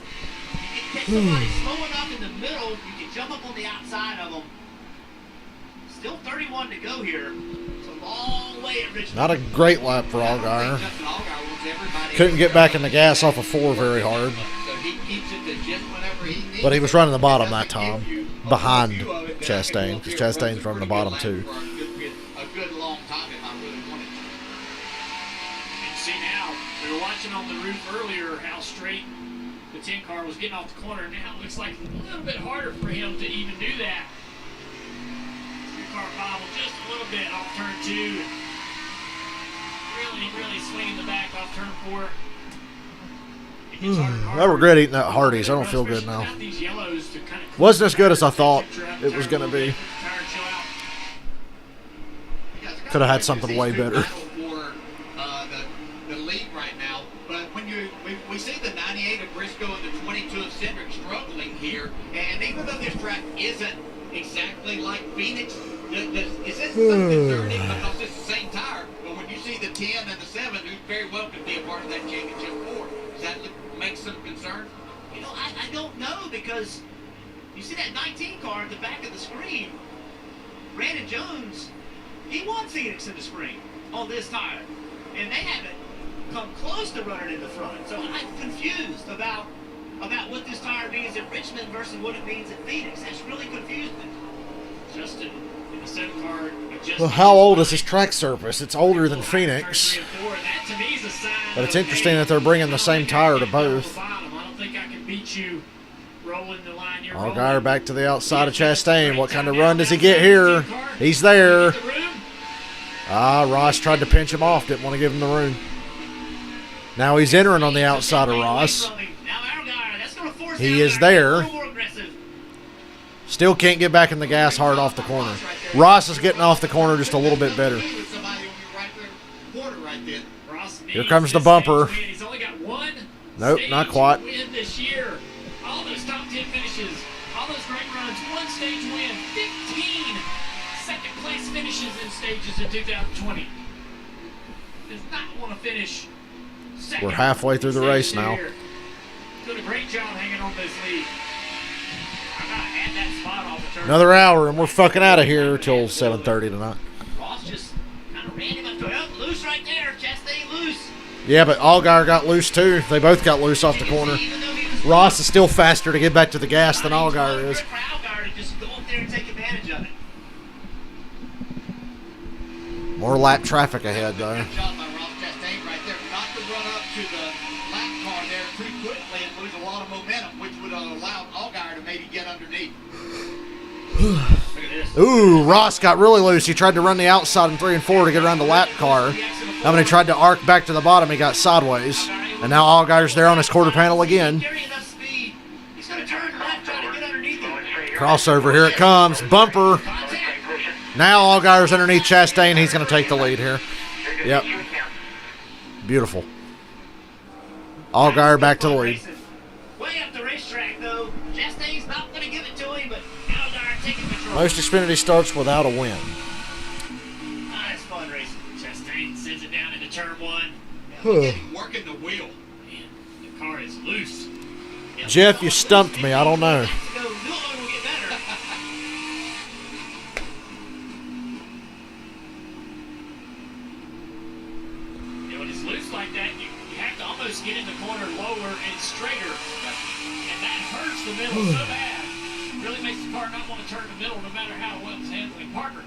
Speaker 3: you can catch somebody slow enough in the middle, you can jump up on the outside of them. Still 31 to go here. It's a long way at Richmond.
Speaker 2: Not a great lap for Allgaier.
Speaker 5: Justin Allgaier wants everybody
Speaker 2: Couldn't get back in the gas off of 4 very hard.
Speaker 5: So he keeps it to just whenever he needs.
Speaker 2: But he was running the bottom that
Speaker 5: It doesn't
Speaker 2: time,
Speaker 5: give you a
Speaker 2: behind
Speaker 5: view of it that I
Speaker 2: Chastain,
Speaker 5: could go
Speaker 2: because
Speaker 5: up here
Speaker 2: Chastain's
Speaker 5: and
Speaker 2: running the
Speaker 5: run a
Speaker 2: bottom
Speaker 5: pretty
Speaker 2: too.
Speaker 5: good lap for a good long time if I really wanted to.
Speaker 4: And see now, we were watching on the roof earlier how straight the 10 car was getting off the corner. Now it looks like a little bit harder for him to even do that. 3 car bobble just a little bit off turn 2. Really swinging the back off turn 4. It gets harder and harder.
Speaker 2: I regret eating that Hardee's. I don't feel good now.
Speaker 4: Without these yellows to kind of
Speaker 2: Wasn't as good as I thought it was going to be.
Speaker 4: tire chill out.
Speaker 2: Could have had something way better.
Speaker 5: For the lead right now, but when we see the 98 of Briscoe and the 22 of Cedric struggling here, and even though this track isn't exactly like Phoenix, is this something concerning because it's the same tire? But when you see the 10 and the 7, who very well could be a part of that championship 4, does that make some concern?
Speaker 3: You know, I don't know, because you see that 19 car at the back of the screen. Brandon Jones, he won Phoenix in the spring on this tire, and they haven't come close to running in the front. So I'm confused about what this tire means at Richmond versus what it means at Phoenix. That's really confusing.
Speaker 4: Justin in the 7 car.
Speaker 2: Well, how old is this track surface? It's older than Phoenix.
Speaker 4: That to me is a sign.
Speaker 2: But it's interesting that they're bringing the same tire to both.
Speaker 4: I don't think I can beat you rolling the line you're
Speaker 2: Allgaier back to the outside of Chastain. What kind of run does he get here? He's there. Ross tried to pinch him off. Didn't want to give him the room. Now he's entering on the outside of Ross. He is there. Still can't get back in the gas hard off the corner. Ross is getting off the corner just a little bit better. Here comes the bumper.
Speaker 4: He's only got one
Speaker 2: Nope, not quite.
Speaker 4: win this year. All those top 10 finishes, all those great runs, one stage win, 15 second place finishes in stages in 2020. Does not want to finish second.
Speaker 2: We're halfway through the race now.
Speaker 4: Doing a great job hanging on this lead. I'm gonna add that spot off the turn.
Speaker 2: Another hour, and we're fucking out of here till 7:30 tonight.
Speaker 3: Ross just kind of ran him up to him. Loose right there. Chastain loose.
Speaker 2: Yeah, but Allgaier got loose too. They both got loose off the corner. Ross is still faster to get back to the gas than Allgaier is.
Speaker 3: For Allgaier to just go up there and take advantage of it.
Speaker 2: More lap traffic ahead, though.
Speaker 5: Good job by Ross Chastain right there. Not to run up to the lap car there too quickly and lose a lot of momentum, which would have allowed Allgaier to maybe get underneath.
Speaker 3: Look at this.
Speaker 2: Ooh, Ross got really loose. He tried to run the outside in 3 and 4 to get around the lap car. And when he tried to arc back to the bottom, he got sideways. And now Allgaier's there on his quarter panel again.
Speaker 3: Carry enough speed. He's going to turn left, trying to get underneath him.
Speaker 2: Crossover, here it comes. Bumper. Now Allgaier's underneath Chastain. He's going to take the lead here. Yep. Beautiful. Allgaier back to the lead.
Speaker 3: Way up the racetrack, though. Chastain's not going to give it to him, but Allgaier taking control.
Speaker 2: Most Xfinity starts without a win.
Speaker 3: Ah, it's fun racing. Chastain sends it down into turn 1.
Speaker 5: Working the wheel.
Speaker 3: Man, the car is loose.
Speaker 2: Jeff, you stumped me. I don't know.
Speaker 3: When it's loose like that, you have to almost get in the corner lower and straighter. And that hurts the middle so bad. Really makes the car not want to turn the middle no matter how well it's handling. Parker.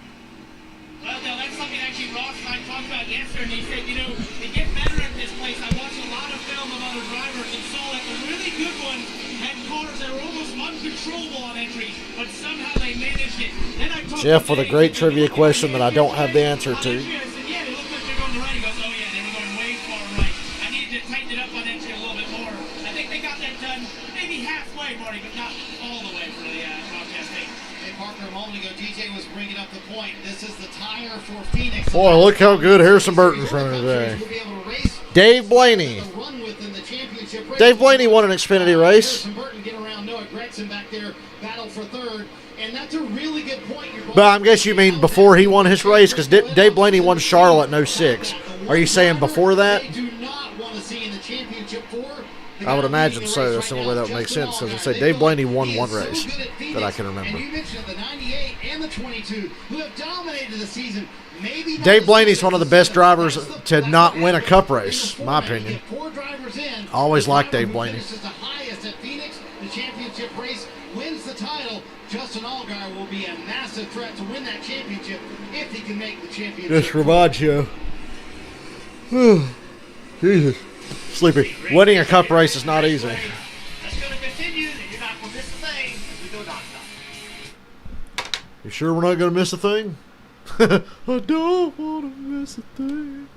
Speaker 4: Well, no, that's something actually Ross and I talked about yesterday, and he said, you know, to get better at this place, I watched a lot of film of other drivers and saw that the really good ones had cars that were almost uncontrollable on entry, but somehow they managed it. Then I talked
Speaker 2: Jeff
Speaker 4: to
Speaker 2: with a
Speaker 4: Jay,
Speaker 2: great trivia question that I don't have the answer to.
Speaker 4: I said, yeah, they look like they're going to right. He goes, oh, yeah, they were going way far right. I needed to tighten it up on entry a little bit more. I think they got that done maybe halfway, Marty, but not all the way for the Ross Chastain.
Speaker 1: Hey, Parker, a moment ago, DJ was bringing up the point. This is the tire for Phoenix.
Speaker 2: Boy, look how good Harrison Burton's running today. Dave Blaney. Dave Blaney won an Xfinity race.
Speaker 1: Harrison Burton get around Noah Gragson back there, battle for third. And that's a really good point.
Speaker 2: But I guess you mean before he won his race, because Dave Blaney won Charlotte in 06. Are you saying before that?
Speaker 1: They do not want to see in the championship four.
Speaker 2: I would imagine so. That's the only way that would make sense. Because I say Dave Blaney won one race that I can remember.
Speaker 1: And you mentioned the 98 and the 22 who have dominated the season. Maybe
Speaker 2: Dave Blaney's one of the best drivers to not win a cup race, in my opinion. I always liked Dave Blaney.
Speaker 1: This is the highest at Phoenix. The championship race wins the title. Justin Allgaier will be a massive threat to win that championship if he can make the championship.
Speaker 2: Just reminds you. Jesus. Sleepy. Winning a cup race is not easy.
Speaker 3: That's going to continue, and you're not going to miss a thing as we go nonstop.
Speaker 2: You sure we're not going to miss a thing? I don't want to miss a thing.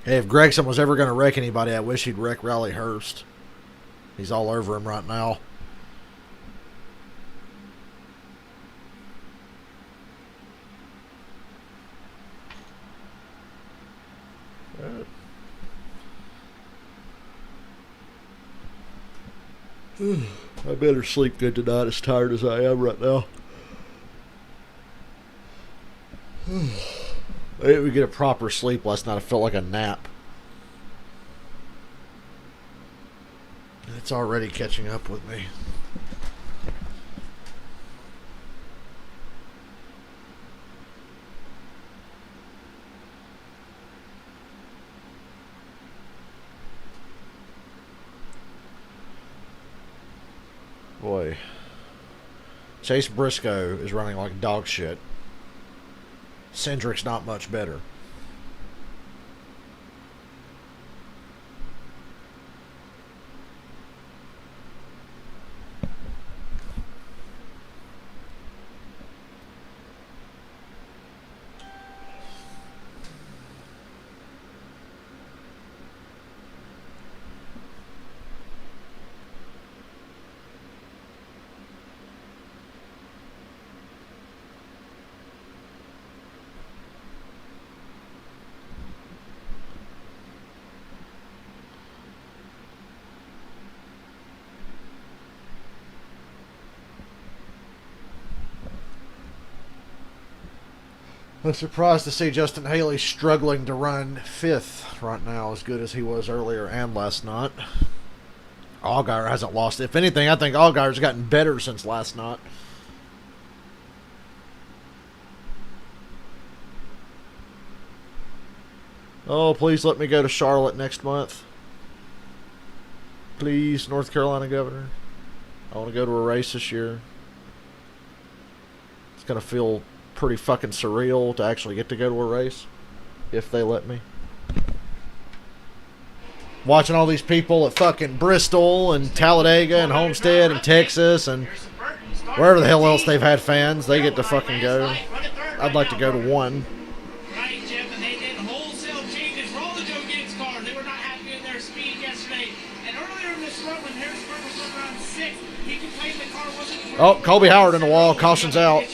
Speaker 2: Hey, if Gregson was ever going to wreck anybody, I wish he'd wreck Raleigh Hurst. He's all over him right now. I better sleep good tonight, as tired as I am right now. I didn't get a proper sleep last night. I felt like a nap. It's already catching up with me. Boy. Chase Briscoe is running like dog shit. Cindric's not much better. I'm surprised to see Justin Haley struggling to run fifth right now as good as he was earlier and last night. Allgaier hasn't lost. If anything, I think Allgaier's gotten better since last night. Oh, please let me go to Charlotte next month. Please, North Carolina governor. I want to go to a race this year. It's going to feel pretty fucking surreal to actually get to go to a race, if they let me. Watching all these people at fucking Bristol and Talladega and Homestead and Texas and wherever the hell else they've had fans, they get to fucking go. I'd like to go to one.
Speaker 4: Right, Jeff, and they did wholesale changes for all the Joe Gibbs cars. They were not happy with their speed yesterday. And earlier in this run, when Harrisburg was running around 6, he complained the car wasn't...
Speaker 2: Oh, Colby Howard in the wall. Caution's out.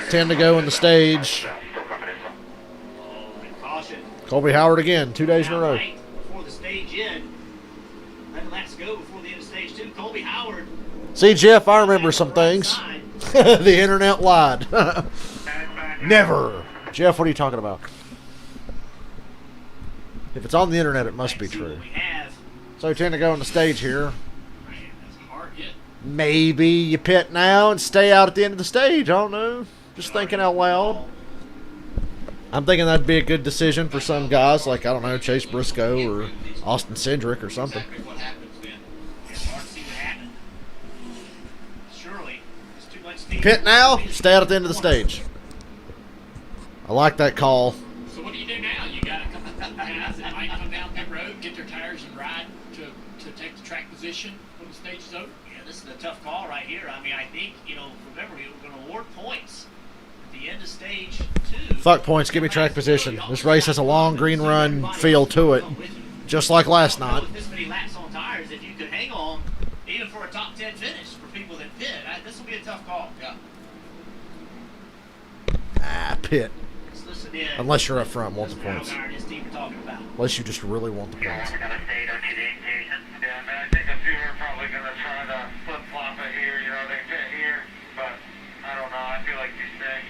Speaker 2: 10 to go in the stage.
Speaker 3: Caution.
Speaker 2: Colby Howard again, 2 days in a row.
Speaker 3: Right before the stage end. Let laps go before the end of stage 2. Colby Howard.
Speaker 2: See, Jeff, I remember some things. The internet lied. Never. Jeff, what are you talking about? If it's on the internet, it must be true. So 10 to go on the stage here.
Speaker 4: That's a hard hit.
Speaker 2: Maybe you pit now and stay out at the end of the stage. I don't know. Just thinking out loud. I'm thinking that'd be a good decision for some guys like, I don't know, Chase Briscoe or Austin Cindric or something.
Speaker 5: Exactly what happens then.
Speaker 3: It's hard to see what happened. Surely, there's too much speed.
Speaker 2: Pit now, stay out at the end of the stage. I like that call.
Speaker 4: So what do you do now? You got a couple of guys that might come down pit road, get their tires and ride to take the track position when the stage is over?
Speaker 3: Yeah, this is a tough call right here. I mean, I think, remember, we were going to award points at the end of stage 2.
Speaker 2: Fuck points, give me track position. This race has a long green run feel to it, just like last night.
Speaker 3: With this many laps on tires, if you could hang on, even for a top 10 finish for people that pit, this will be a tough call.
Speaker 5: Yeah.
Speaker 2: Pit.
Speaker 3: Let's listen in.
Speaker 2: Unless you're up front, want the points.
Speaker 3: This is Steve we're talking about.
Speaker 2: Unless you just really want the points.
Speaker 6: We're gonna stay to the engagement. Yeah, man, I think a few are probably gonna try to flip-flop it here. They fit here, but I don't know. I feel like you stay.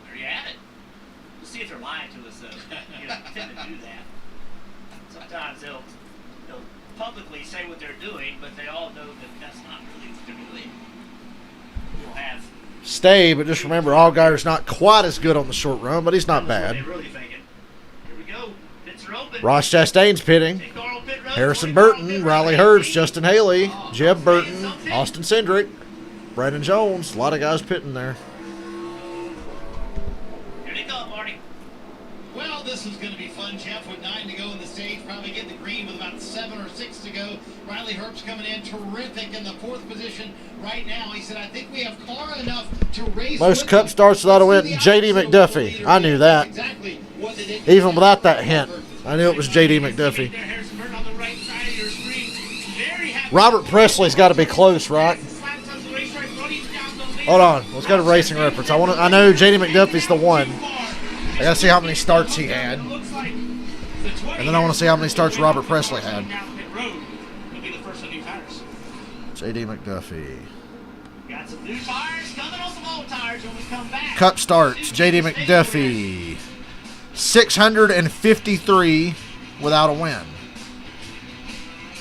Speaker 3: There you have it. We'll see if they're lying to us, though. They tend to do that. Sometimes they'll publicly say what they're doing, but they all know that that's not really what they're doing. We'll have...
Speaker 2: Stay, but just remember, Allgaier's not quite as good on the short run, but he's not
Speaker 3: That's what
Speaker 2: bad.
Speaker 3: they're really thinking. Here we go. Pits are open.
Speaker 2: Ross Chastain's pitting.
Speaker 3: Take Carl pit road.
Speaker 2: Harrison
Speaker 3: 20 Carl
Speaker 2: Burton,
Speaker 3: pit
Speaker 2: Riley
Speaker 3: road.
Speaker 2: Hurts, Justin Haley, Jeb Burton, Austin Cindric, Brandon Jones. A lot of guys pitting there.
Speaker 3: Here they come, Marty.
Speaker 1: Well, this is going to be fun, Jeff, with 9 to go in the stage. Probably get the green with about 7 or 6 to go. Riley Herbst coming in terrific in the 4th position right now. He said, I think we have car enough to race.
Speaker 2: Most cup starts without a win. J.D. McDuffie. I knew that.
Speaker 1: Exactly what did it
Speaker 2: Even without that hint, I knew it was J.D. McDuffie.
Speaker 4: Harrison Burton on the right side of your screen. Very happy.
Speaker 2: Robert Presley's got to be close, right? Hold on. Let's go to racing reference. I know J.D. McDuffie's the one. I got to see how many starts he had. And then I want to see how many starts Robert Presley had. J.D. McDuffie.
Speaker 3: Got some new tires coming on some old tires when we come back.
Speaker 2: Cup starts. J.D. McDuffie. 653 without a win.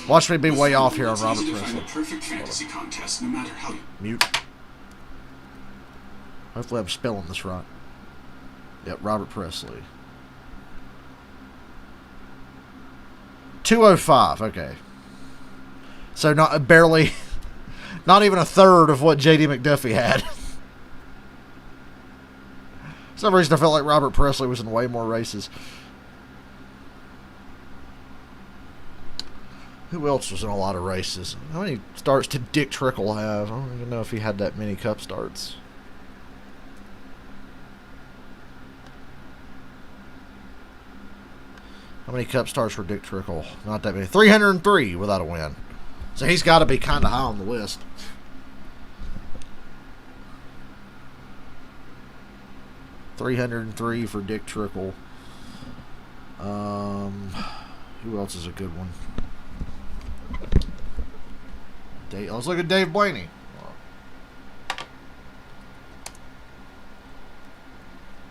Speaker 2: Watch me be way off here on Robert Presley.
Speaker 8: Perfect fantasy contest, no matter how.
Speaker 2: Mute. Hopefully I'm spelling this right. Yep, Robert Presley. 205, okay. So not even a third of what J.D. McDuffie had. For some reason I felt like Robert Presley was in way more races. Who else was in a lot of races? How many starts did Dick Trickle have? I don't even know if he had that many cup starts. How many cup starts for Dick Trickle? Not that many. 303 without a win. So he's got to be kind of high on the list. $303 for Dick Trickle. Who else is a good one? Let's look at Dave Blaney.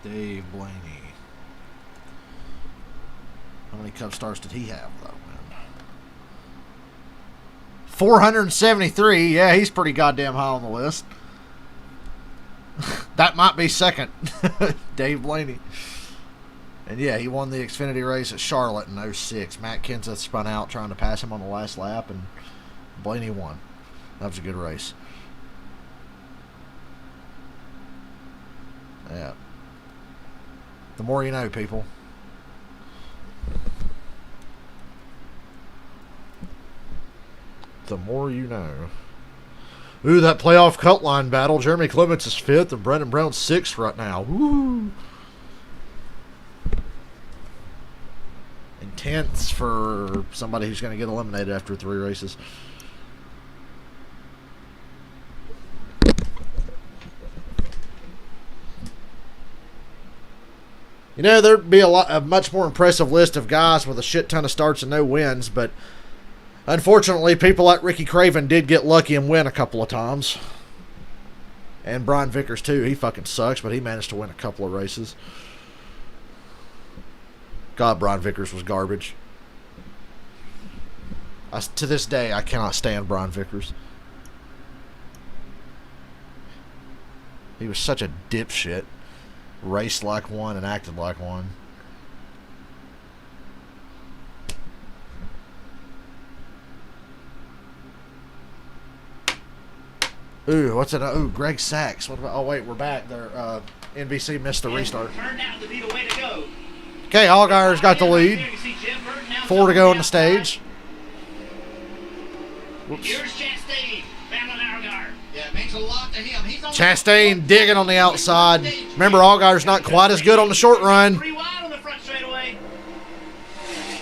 Speaker 2: Dave Blaney. How many cup starts did he have, though? 473. Yeah, he's pretty goddamn high on the list. That might be second. Dave Blaney. And yeah, he won the Xfinity race at Charlotte in 06. Matt Kenseth spun out trying to pass him on the last lap, and Blaney won. That was a good race. Yeah. The more you know, people. The more you know. Ooh, that playoff cut line battle. Jeremy Clements is 5th and Brendan Brown's 6th right now. Woo! Intense for somebody who's going to get eliminated after 3 races. You know, there'd be a much more impressive list of guys with a shit ton of starts and no wins, but unfortunately, people like Ricky Craven did get lucky and win a couple of times. And Brian Vickers, too. He fucking sucks, but he managed to win a couple of races. God, Brian Vickers was garbage. To this day, I cannot stand Brian Vickers. He was such a dipshit. Raced like one and acted like one. Ooh, what's it? Ooh, Greg Sachs. What about? Oh wait, we're back. There, NBC missed the restart.
Speaker 3: Turned out to be the way to go.
Speaker 2: Okay, Allgaier's got the lead. 4 to go on the stage. Whoops.
Speaker 3: Here's Chastain, battling Allgaier.
Speaker 5: Yeah, it means a lot to him. He's on
Speaker 2: Chastain digging on the outside. Remember, Allgaier's not quite as good on the short run.
Speaker 3: 3 wide on the front straightaway.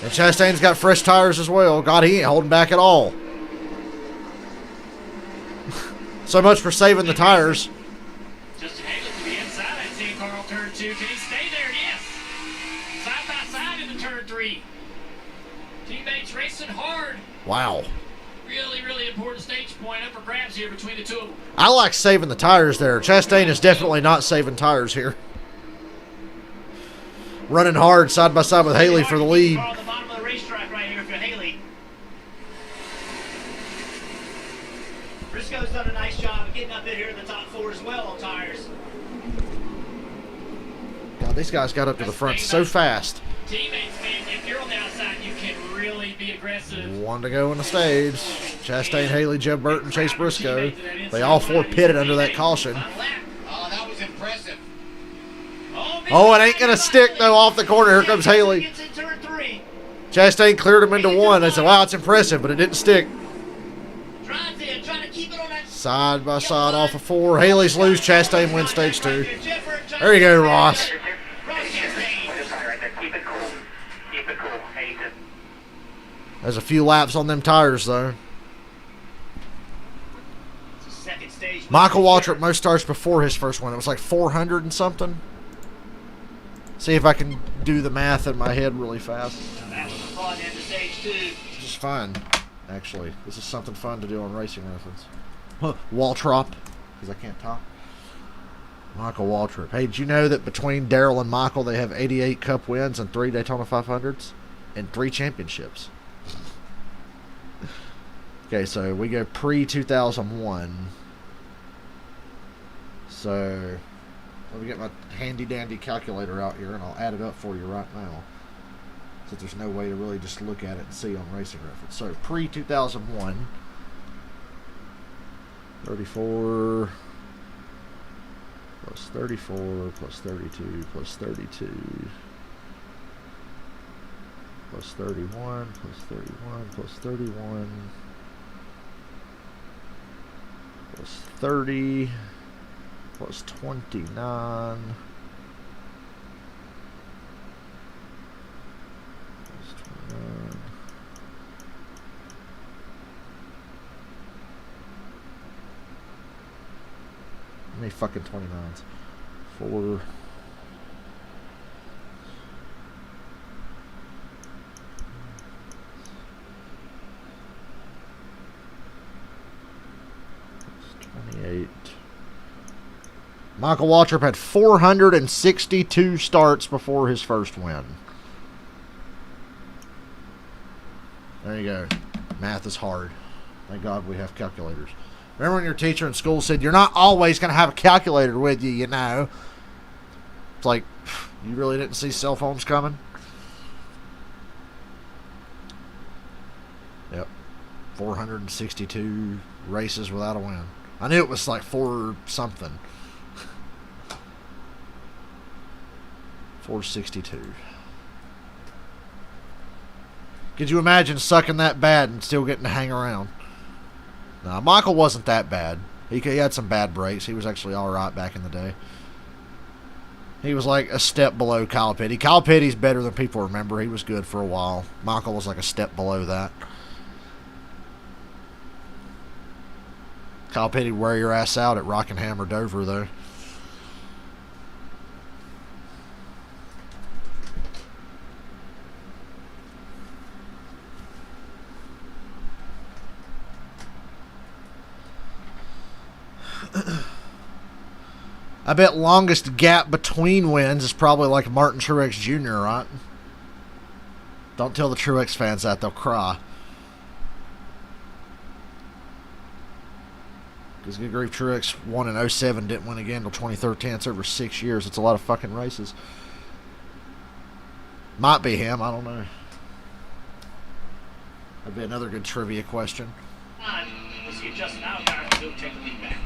Speaker 2: And Chastain's got fresh tires as well. God, he ain't holding back at all. So much for saving the tires.
Speaker 4: Justin Haley to the inside. I see Carl turn 2. Can he stay there? Yes. Side by side into turn 3. Teammates racing hard.
Speaker 2: Wow.
Speaker 4: Really, really important stage point up for grabs here between the two of them.
Speaker 2: I like saving the tires there. Chastain is definitely not saving tires here. Running hard side by side with Haley for the lead.
Speaker 3: On the bottom of the racetrack right here for Haley. Briscoe's done a nice job of getting up in here in the top 4 as well on tires.
Speaker 2: God, these guys got up to the front so fast.
Speaker 4: Teammates, man, if you're on the outside, you can really be aggressive.
Speaker 2: 1 to go on the stage. Chastain, Haley, Jeb Burton, Chase Briscoe. They all 4 pitted under that caution.
Speaker 5: Oh, that was impressive.
Speaker 2: Oh, it ain't going to stick, though, off the corner. Here comes Haley. Chastain cleared him into 1. They said, wow, it's impressive, but it didn't stick. Side by side off of 4. Haley's loose. Chastain wins stage 2. There you go, Ross. There's a few laps on them tires, though. Michael Waltrip, most starts before his first one. It was like 400 and something. See if I can do the math in my head really fast.
Speaker 3: That was a fun end to stage 2.
Speaker 2: This is fun, actually. This is something fun to do on Racing Reference. Waltrip, because I can't talk. Michael Waltrip. Hey, did you know that between Darrell and Michael, they have 88 Cup wins and 3 Daytona 500s and 3 championships? Okay, so we go pre-2001. So let me get my handy-dandy calculator out here, and I'll add it up for you right now, since there's no way to really just look at it and see on Racing Reference. So pre-2001, 34 plus 34 plus 32 plus 32 plus 31 plus 31 plus 31 plus 30 plus 29 plus 29. How many fucking 29s? 4. That's 28. Michael Waltrip had 462 starts before his first win. There you go. Math is hard. Thank God we have calculators. Remember when your teacher in school said, you're not always going to have a calculator with you, you know? It's like, You really didn't see cell phones coming? Yep. 462 races without a win. I knew it was like 4 something. 462. Could you imagine sucking that bad and still getting to hang around? No, Michael wasn't that bad. He had some bad breaks. He was actually all right back in the day. He was like a step below Kyle Petty. Kyle Petty's better than people remember. He was good for a while. Michael was like a step below that. Kyle Petty wear your ass out at Rockingham or Dover, though. I bet longest gap between wins is probably like Martin Truex Jr., right? Don't tell the Truex fans that. They'll cry. Because good grief, Truex won in 07, didn't win again until 2013. It's over 6 years. It's a lot of fucking races. Might be him. I don't know. That'd be another good trivia question.
Speaker 3: We'll see if Justin Allgaier will take the lead back.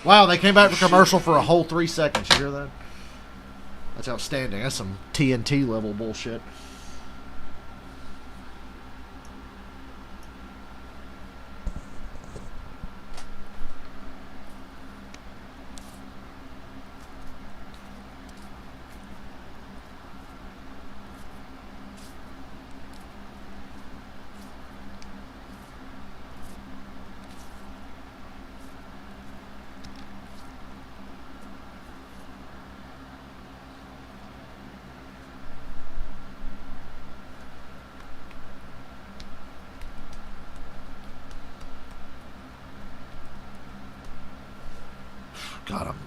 Speaker 2: Wow, they came back for commercial for a whole 3 seconds. You hear that? That's outstanding. That's some TNT level bullshit. God, I'm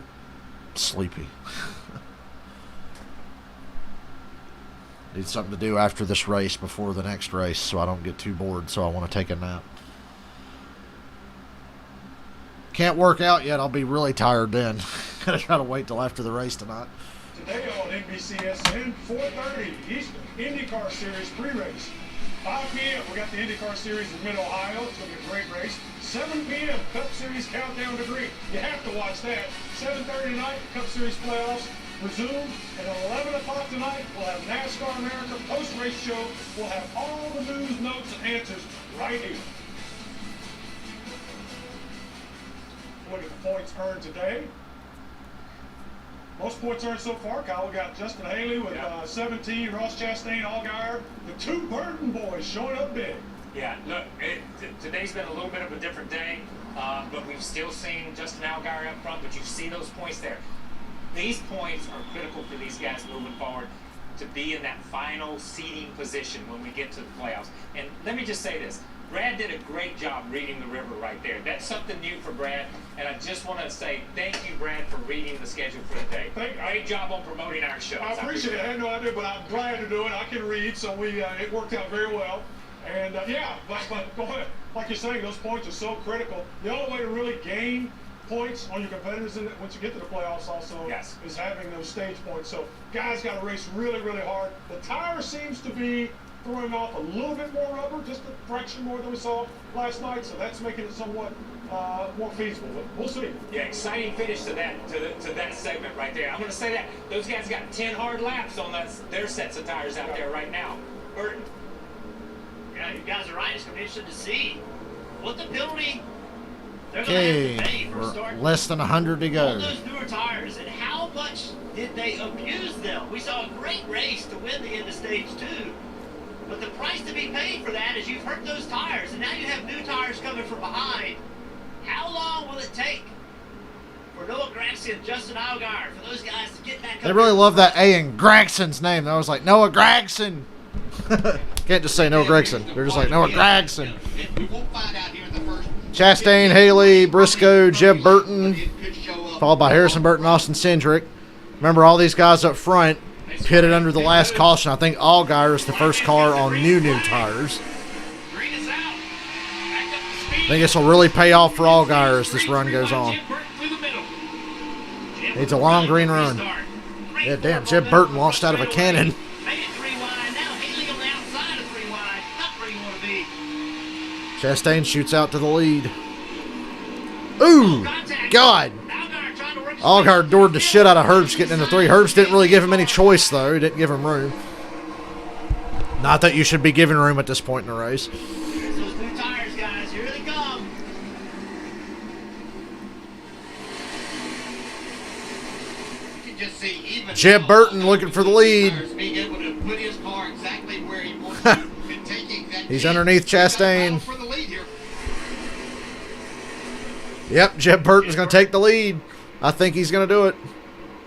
Speaker 2: sleepy. Need something to do after this race before the next race so I don't get too bored, so I want to take a nap. Can't work out yet. I'll be really tired then. Gotta try to wait till after the race tonight.
Speaker 9: Today on NBCSN, 4:30 Eastern, IndyCar Series pre-race. 5 p.m. we got the IndyCar Series in Mid-Ohio. It's going to be a great race. 7 p.m. Cup Series countdown to green. You have to watch that. 7:30 tonight, Cup Series playoffs resume. And at 11 o'clock tonight, we'll have NASCAR America post-race show. We'll have all the news, notes, and answers right here. Look at the points earned today. Most points earned so far, Kyle. We got Justin Haley with 17, Ross Chastain, Allgaier. The two Burton boys showing up big.
Speaker 10: Yeah, look, today's been a little bit of a different day, but we've still seen Justin Allgaier up front, but you see those points there. These points are critical for these guys moving forward to be in that final seeding position when we get to the playoffs. And let me just say this. Brad did a great job reading the river right there. That's something new for Brad, and I just want to say thank you, Brad, for reading the schedule for the day. Great job on promoting our show.
Speaker 9: I appreciate it. I had no idea, but I'm glad to do it. I can read, so it worked out very well. And but go ahead. Like you're saying, those points are so critical. The only way to really gain points on your competitors once you get to the playoffs also is having those stage points. So guys got to race really, really hard. The tire seems to be throwing off a little bit more rubber, just a fraction more than we saw last night. So that's making it somewhat more feasible. But we'll see.
Speaker 10: Yeah, exciting finish to that segment right there. I'm going to say that those guys got 10 hard laps on their sets of tires out there right now. Burton.
Speaker 3: Yeah, you guys are right. It's going to be interesting to see what the penalty they're going to have to pay for starting.
Speaker 2: Less than 100 to go.
Speaker 3: All those newer tires, and how much did they abuse them? We saw a great race to win the end of stage 2, but the price to be paid for that is you've hurt those tires, and now you have new tires coming from behind. How long will it take for Noah Gragson and Justin Allgaier, for those guys to get back up?
Speaker 2: They really love that A in Gragson's name. I was like, Noah Gragson. Can't just say Noah Gragson. They're just like, Noah Gragson.
Speaker 5: We won't find out here in the first.
Speaker 2: Chastain, Haley, Briscoe, Jeb Burton, followed by Harrison Burton, Austin Cindric. Remember, all these guys up front pitted under the last caution. I think Allgaier is the first car on new tires. I think this will really pay off for Allgaier as this run goes on. Needs a long green run. Yeah, damn, Jeb Burton launched out of a cannon.
Speaker 3: Made it 3 wide. Now Haley on the outside of 3 wide. Not where you want to be.
Speaker 2: Chastain shoots out to the lead. Ooh, God. Allgaier doored the shit out of Herbst getting into 3. Herbst didn't really give him any choice, though. He didn't give him room. Not that you should be giving room at this point in the race.
Speaker 3: Here's those new tires, guys. Here they come.
Speaker 5: You can just see even
Speaker 2: Jeb Burton looking for the lead.
Speaker 5: being able to put his car exactly where he wants to and taking that.
Speaker 2: He's underneath Chastain.
Speaker 5: For the lead here.
Speaker 2: Yep, Jeb Burton's going to take the lead. I think he's going to do it.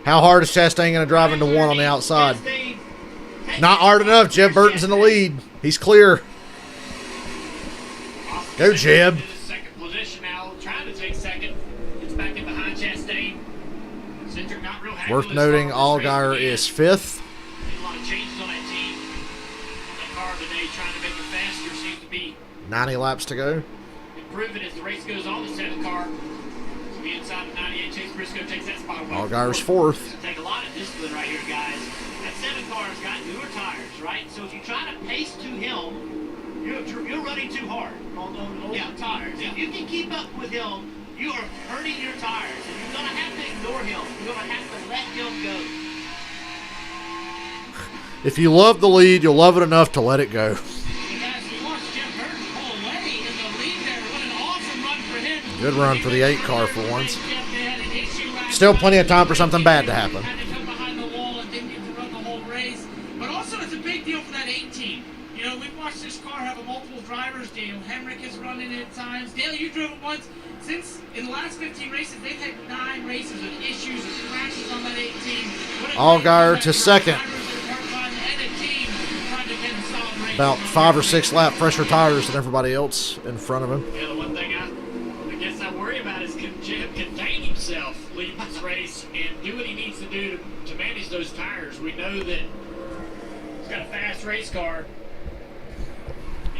Speaker 2: How hard is Chastain going to drive into 1 on the outside? Not hard enough. Jeb Burton's in the lead. He's clear. Go, Jeb.
Speaker 4: Second position now, trying to take second. Gets back in behind Chastain. Cindric not real happy
Speaker 2: Worth
Speaker 4: with
Speaker 2: noting,
Speaker 4: his start
Speaker 2: Allgaier
Speaker 4: of this
Speaker 2: is
Speaker 4: race.
Speaker 2: 5th.
Speaker 4: Made a lot of changes on that team. That car today trying to make it faster seems to be
Speaker 2: 90 laps to go.
Speaker 4: improving as the race goes on. The 7th car to be inside of 98. Chase Briscoe takes that spot away.
Speaker 2: Allgaier's 4th.
Speaker 3: It's going to take a lot of discipline right here, guys. That 7 car's got newer tires, right? So if you try to pace to him, you're running too hard on older tires. If you can keep up with him, you are hurting your tires. And you're going to have to ignore him. You're going to have to let him go.
Speaker 2: If you love the lead, you'll love it enough to let it go.
Speaker 4: And guys, we watched Jeb Burton pull away in the lead there. What an awesome run for him.
Speaker 2: Good run for the 8 car for once.
Speaker 4: They had an issue last
Speaker 2: Still
Speaker 4: night.
Speaker 2: plenty of time for something bad to happen.
Speaker 4: Had to come behind the wall and didn't get to run the whole race. But also, it's a big deal for that 8 team. You know, we've watched this car have multiple drivers. Daniel Hemrick has run it at times. Dale, you drove it once. Since in the last 15 races, they've had 9 races with issues and crashes on that 8 team.
Speaker 2: Allgaier to second. About 5 or 6 lap fresher tires than everybody else in front of him.
Speaker 4: Yeah, the one thing I guess I worry about is can Jeb contain himself leading this race and do what he needs to do to manage those tires. We know that he's got a fast race car.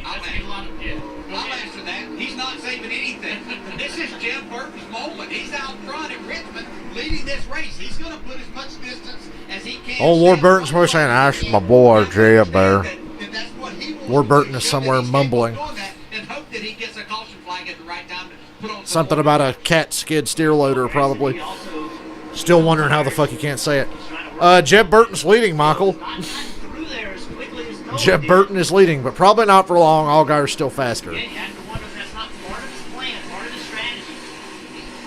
Speaker 5: I'll answer that. He's not saving anything. This is Jeb Burton's moment. He's out front at Richmond leading this race. He's going to put as much distance as he can.
Speaker 2: Oh, Lord Burton's probably saying, "That's my boy, Jeb there." Lord Burton is somewhere mumbling. Something about a cat skid steer loader, probably. Still wondering how the fuck he can't say it. Jeb Burton's leading, Michael. Jeb Burton is leading, but probably not for long. Allgaier's still faster.
Speaker 3: Yeah, you have to wonder if that's not part of his plan, part of his strategy.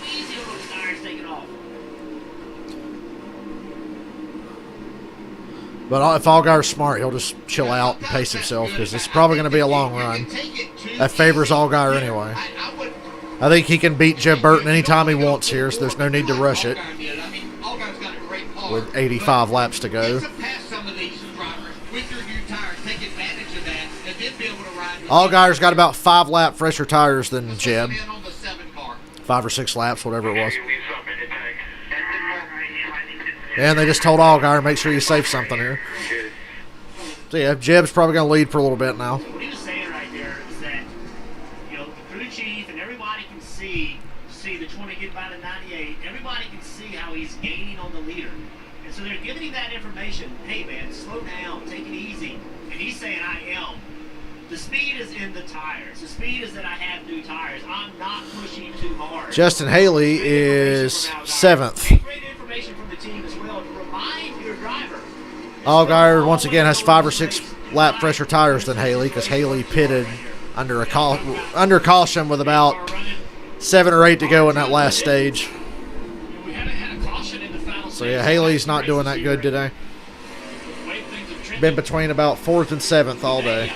Speaker 3: He's easy on those tires taking off.
Speaker 2: But if Allgaier's smart, he'll just chill out and pace himself because it's probably going to be a long run. That favors Allgaier anyway. I think he can beat Jeb Burton anytime he wants here, so there's no need to rush it. With 85 laps to go. Allgaier's got about 5 lap fresher tires than Jeb. 5 or 6 laps, whatever it was. And they just told Allgaier, make sure you save something here. So yeah, Jeb's probably going to lead for a little bit now.
Speaker 3: What he was saying right there is that, you know, the crew chief and everybody can see the 20 get by the 98. Everybody can see how he's gaining on the leader. And so they're giving him that information. Hey, man, slow down, take it easy. And he's saying, I am. The speed is in the tires. The speed is that I have new tires. I'm not pushing too hard.
Speaker 2: Justin Haley is 7th.
Speaker 3: Great information from the team as well to remind your driver.
Speaker 2: Allgaier, once again, has 5 or 6 lap fresher tires than Haley because Haley pitted under caution with about 7 or 8 to go in that last stage. So yeah, Haley's not doing that good today. Been between about 4th and 7th all day.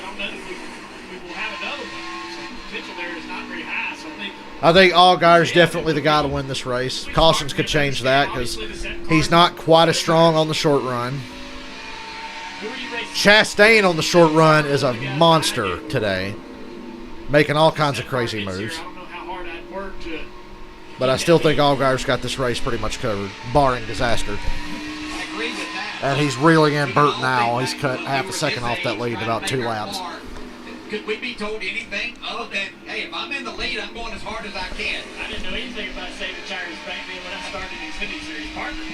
Speaker 2: I think Allgaier's definitely the guy to win this race. Cautions could change that because he's not quite as strong on the short run. Chastain on the short run is a monster today, making all kinds of crazy moves. But I still think Allgaier's got this race pretty much covered, barring disaster. And he's reeling in Burton now. He's cut half a second off that lead in about 2 laps.
Speaker 5: Could we be told anything other than, hey, if I'm in the lead, I'm going as hard as I can?
Speaker 4: I didn't know anything about saving tires back then when I started the Xfinity Series partner.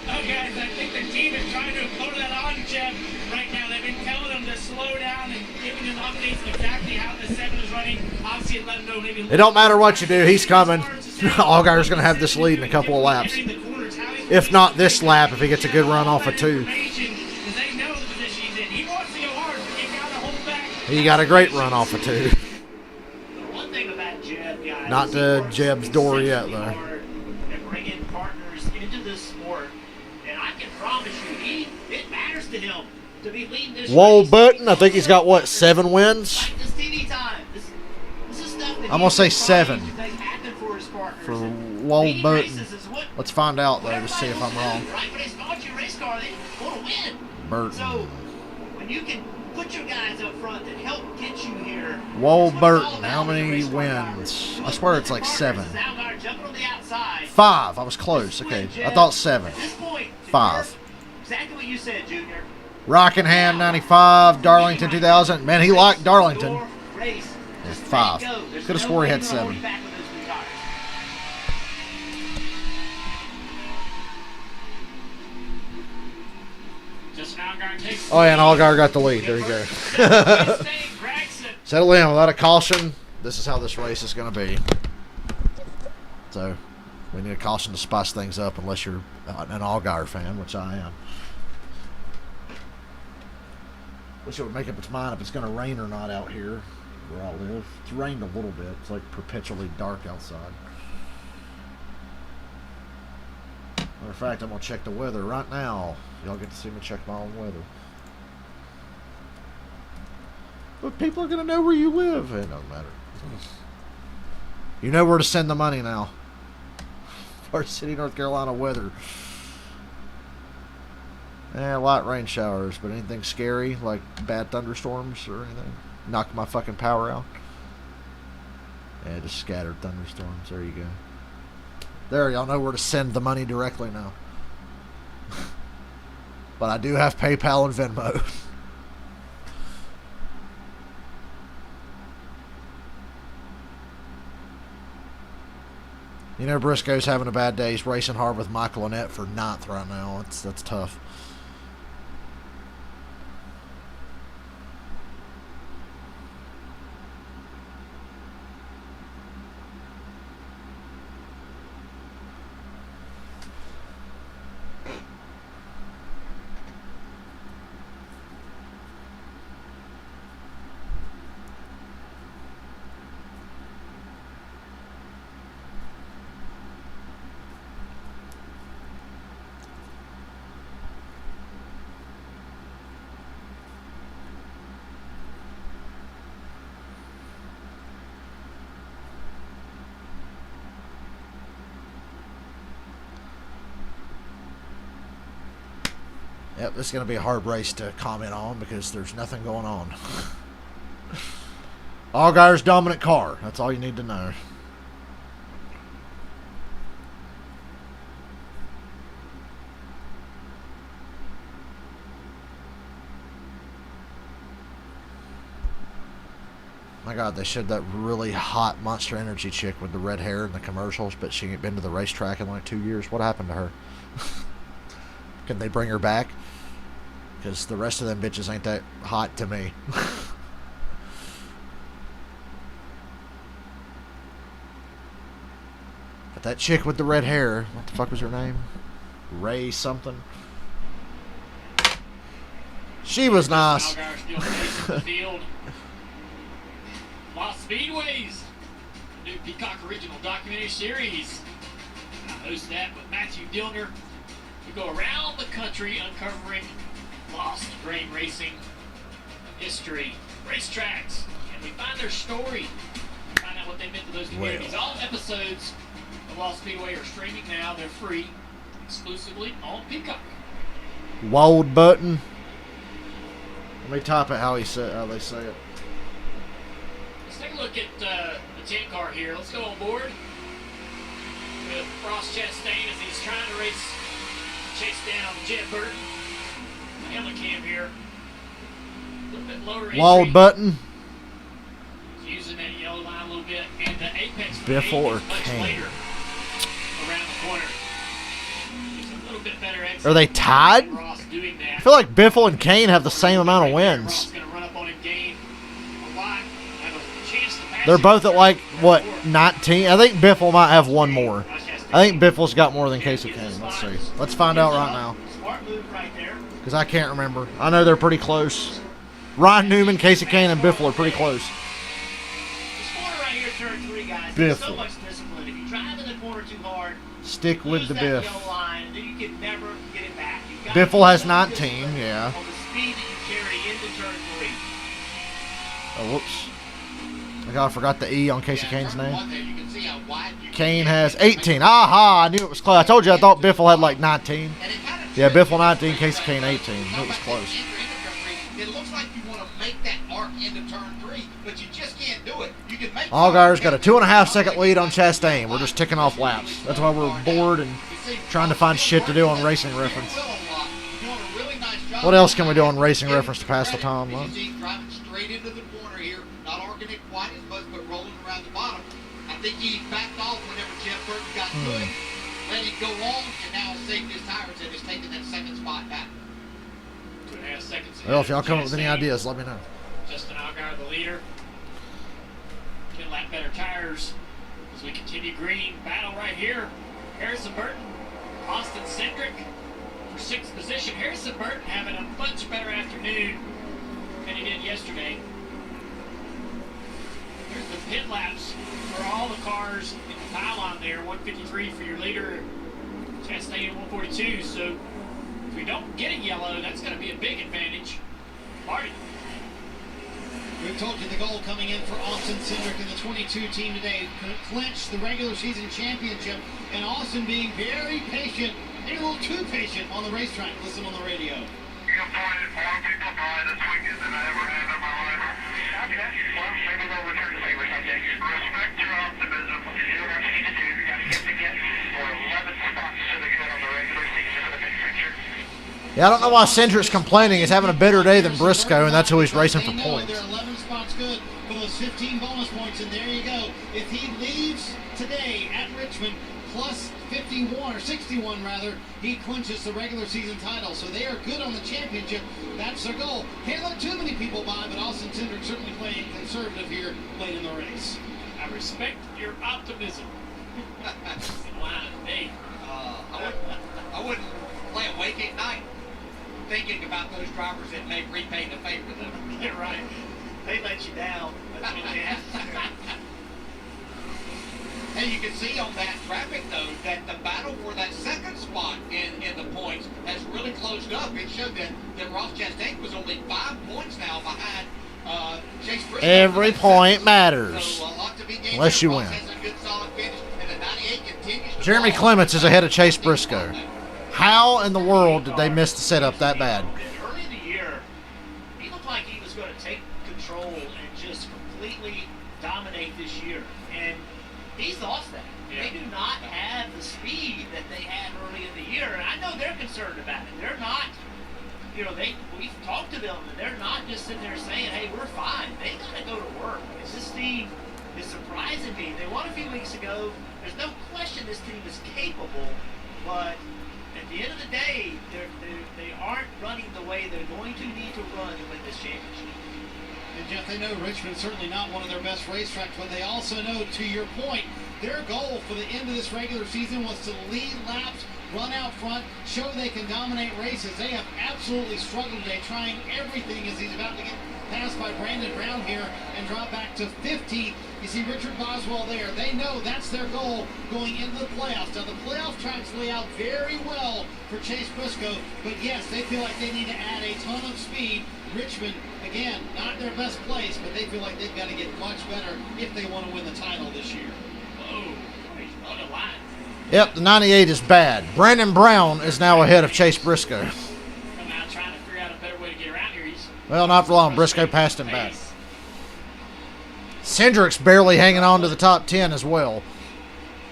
Speaker 4: Oh, guys, I think the team is trying to put that on Jeb right now. They've been telling him to slow down and giving him updates exactly how the 7 is running. Obviously, let him know maybe.
Speaker 2: It don't matter what you do. He's coming. Allgaier's going to have this lead in a couple of laps. If not this lap, if he gets a good run off of 2. He got a great run off of 2.
Speaker 3: One thing about Jeb, guys,
Speaker 2: Not to Jeb's door yet, though.
Speaker 3: And bringing partners into this sport, and I can promise you, it matters to him to be leading this
Speaker 2: Whoa,
Speaker 3: race.
Speaker 2: Button. I think he's got, what, 7 wins?
Speaker 3: Like this TV time. This is stuff that
Speaker 2: I'm going to say 7
Speaker 3: for his partners.
Speaker 2: for
Speaker 3: And
Speaker 2: Whoa,
Speaker 3: leading
Speaker 2: Button.
Speaker 3: races is what
Speaker 2: Let's find out, though, to see if I'm wrong.
Speaker 3: Right? But it's not your race car. They want to win.
Speaker 2: Burton.
Speaker 3: So when you can put your guys up front that help get you here.
Speaker 2: Whoa,
Speaker 3: that's what it's all
Speaker 2: Burton.
Speaker 3: about
Speaker 2: How
Speaker 3: with a
Speaker 2: many
Speaker 3: race car driver.
Speaker 2: wins? I swear it's like 7.
Speaker 3: Allgaier jumping on the outside.
Speaker 2: 5. I was close. Okay. I thought 7.
Speaker 3: At this point,
Speaker 2: 5.
Speaker 3: exactly what you said, Junior.
Speaker 2: Rockingham 95. Darlington 2000. Man, he liked Darlington.
Speaker 3: Your race.
Speaker 2: Yeah,
Speaker 3: Just
Speaker 2: 5.
Speaker 3: let it go. There's
Speaker 2: Could have
Speaker 3: no
Speaker 2: swore he
Speaker 3: way
Speaker 2: had
Speaker 3: you're gonna
Speaker 2: 7.
Speaker 3: hold you back with those new tires.
Speaker 4: Justin Allgaier takes
Speaker 2: Oh, yeah, and Allgaier got the lead. There you go. Settle in without a caution. This is how this race is going to be. So, we need a caution to spice things up unless you're an Allgaier fan, which I am. Wish it would make up its mind if it's going to rain or not out here where I live. It's rained a little bit. It's like perpetually dark outside. Matter of fact, I'm going to check the weather right now. Y'all get to see me check my own weather. But people are going to know where you live. It doesn't matter. You know where to send the money now. Forest City, North Carolina weather. Light rain showers, but anything scary, like bad thunderstorms or anything? Knock my fucking power out. Yeah, just scattered thunderstorms. There you go. There, y'all know where to send the money directly now. But I do have PayPal and Venmo. You know, Briscoe's having a bad day. He's racing hard with Michael Annette for 9th right now. That's tough. Yep, this is going to be a hard race to comment on because there's nothing going on. Allgaier's dominant car. That's all you need to know. My God, they showed that really hot Monster Energy chick with the red hair in the commercials, but she ain't been to the racetrack in like 2 years. What happened to her? Can they bring her back? Because the rest of them bitches ain't that hot to me. But that chick with the red hair, what the fuck was her name? Ray something? She was nice.
Speaker 4: Allgaier still facing the field. Lost Speedways, new Peacock original documentary series. I host that with Matthew Dillner. We go around the country uncovering lost grain racing history, racetracks, and we find their story. Find out what they meant to those communities. All episodes of Lost Speedway are streaming now. They're free, exclusively on Peacock.
Speaker 2: Wold Button. Let me type it how they say it.
Speaker 4: Let's take a look at the 10 car here. Let's go on board with Ross Chastain as he's trying to chase down Jed Burton. The helmet cam here. A little bit lower
Speaker 2: Walled
Speaker 4: entry.
Speaker 2: Button.
Speaker 4: He's using that yellow line a little bit. And the apex
Speaker 2: Before
Speaker 4: is much
Speaker 2: Kane.
Speaker 4: later around the corner. Gives a little bit better exit.
Speaker 2: Are they tied?
Speaker 4: Ross doing that.
Speaker 2: I feel like Biffle and Kane have the same amount of wins.
Speaker 4: Ross gonna run up on him, gain a lot, have a chance to pass
Speaker 2: They're
Speaker 4: him.
Speaker 2: both at like, what, 19? I think Biffle might have one more. I think Biffle's got more than Casey Kane. Let's see. Let's find out right now.
Speaker 4: Smart move right there.
Speaker 2: Because I can't remember. I know they're pretty close. Ryan Newman, Casey Kane, and Biffle are pretty close.
Speaker 4: This corner right here, turn 3, guys.
Speaker 2: Biffle.
Speaker 4: There's so much discipline. If you drive in the corner too hard,
Speaker 2: Stick with
Speaker 4: lose
Speaker 2: the
Speaker 4: that
Speaker 2: Biff.
Speaker 4: yellow line, and then you can never get it back. You've got
Speaker 2: Biffle
Speaker 4: to
Speaker 2: has
Speaker 4: be
Speaker 2: 19,
Speaker 4: disciplined
Speaker 2: yeah.
Speaker 4: On the speed that you carry into turn 3.
Speaker 2: Oh, whoops. I forgot the E on Casey Kane's name.
Speaker 5: You can see how wide you
Speaker 2: Kane has 18. Aha, I knew it was close. I told you I thought Biffle had like 19. Yeah, Biffle 19, Casey Kane 18. It was close.
Speaker 5: It looks like you want to make that arc into turn 3, but you just can't do it. You can make
Speaker 2: Allgaier's got a 2.5 second lead on Chastain. We're just ticking off laps. That's why we're bored and trying to find shit to do on Racing Reference. What else can we do on Racing Reference to pass the time? Huh?
Speaker 5: Driving straight into the corner here, not arcing it quite as much, but rolling around the bottom. I think he backed off whenever Jeff Burton got good, let it go long, and now saved his tires and is taking that second spot back.
Speaker 4: 2.5 seconds.
Speaker 2: Well, if y'all come up with any ideas, let me know.
Speaker 4: Justin Allgaier, the leader. 10 lap better tires as we continue green. Battle right here. Harrison Burton, Austin Cindric for 6th position. Harrison Burton having a much better afternoon than he did yesterday. Here's the pit laps for all the cars in the pylon there. 153 for your leader, Chastain 142. So if we don't get a yellow, that's going to be a big advantage. Marty.
Speaker 1: We've told you the goal coming in for Austin Cindric and the 22 team today to clinch the regular season championship, and Austin being very patient, maybe a little too patient on the racetrack. Listen on the radio.
Speaker 6: You'll find more people die this weekend than I ever have in my life. Okay. Well, maybe they'll return to favor someday. Respect your optimism. You do what you need to do. You got to get for 11 spots to the good on the regular season of the big picture.
Speaker 2: Yeah, I don't know why Cindric's complaining. He's having a better day than Briscoe, and that's who he's racing for points.
Speaker 1: They're 11 spots good for those 15 bonus points, and there you go. If he leaves today at Richmond plus 51 or 61 rather, he clinches the regular season title. So they are good on the championship. That's their goal. Can't let too many people by, but Austin Cindric certainly playing conservative here late in the race.
Speaker 4: I respect your optimism. In line of day.
Speaker 5: I wouldn't lay awake at night thinking about those drivers that may repay the favor them.
Speaker 4: You're right. They let you down. That's what they have to do.
Speaker 5: And you can see on that graphic, though, that the battle for that second spot in the points has really closed up. It showed that Ross Chastain was only 5 points now behind Chase Briscoe.
Speaker 2: Every point matters.
Speaker 5: So, a lot to be gained
Speaker 2: Unless
Speaker 5: there.
Speaker 2: you
Speaker 5: Ross
Speaker 2: win.
Speaker 5: has a good, solid finish, and the 98 continues to
Speaker 2: Jeremy
Speaker 5: fall.
Speaker 2: Clements is ahead of Chase Briscoe. How in the world did they miss the setup that bad?
Speaker 4: Early in the year, he looked like he was going to take control and just completely dominate this year. And he's lost that.
Speaker 10: Yeah.
Speaker 4: They do not have the speed that they had early in the year. And I know they're concerned about it. They're not, we've talked to them, and they're not just sitting there saying, hey, we're fine. They got to go to work. Because this team is surprising me. They won a few weeks ago. There's no question this team is capable, but at the end of the day, they aren't running the way they're going to need to run to win this championship.
Speaker 1: And Jeff, they know Richmond's certainly not one of their best racetracks, but they also know, to your point, their goal for the end of this regular season was to lead laps, run out front, show they can dominate races. They have absolutely struggled today, trying everything as he's about to get passed by Brandon Brown here and drop back to 15th. You see Richard Boswell there. They know that's their goal going into the playoffs. Now, the playoff tracks lay out very well for Chase Briscoe, but yes, they feel like they need to add a ton of speed. Richmond, again, not their best place, but they feel like they've got to get much better if they want to win the title this year.
Speaker 4: Whoa, he's on the line.
Speaker 2: Yep, the 98 is bad. Brandon Brown is now ahead of Chase Briscoe.
Speaker 4: Come out trying to figure out a better way to get around here.
Speaker 2: Well, not for long. Briscoe passed him back. Cindric's barely hanging on to the top 10 as well.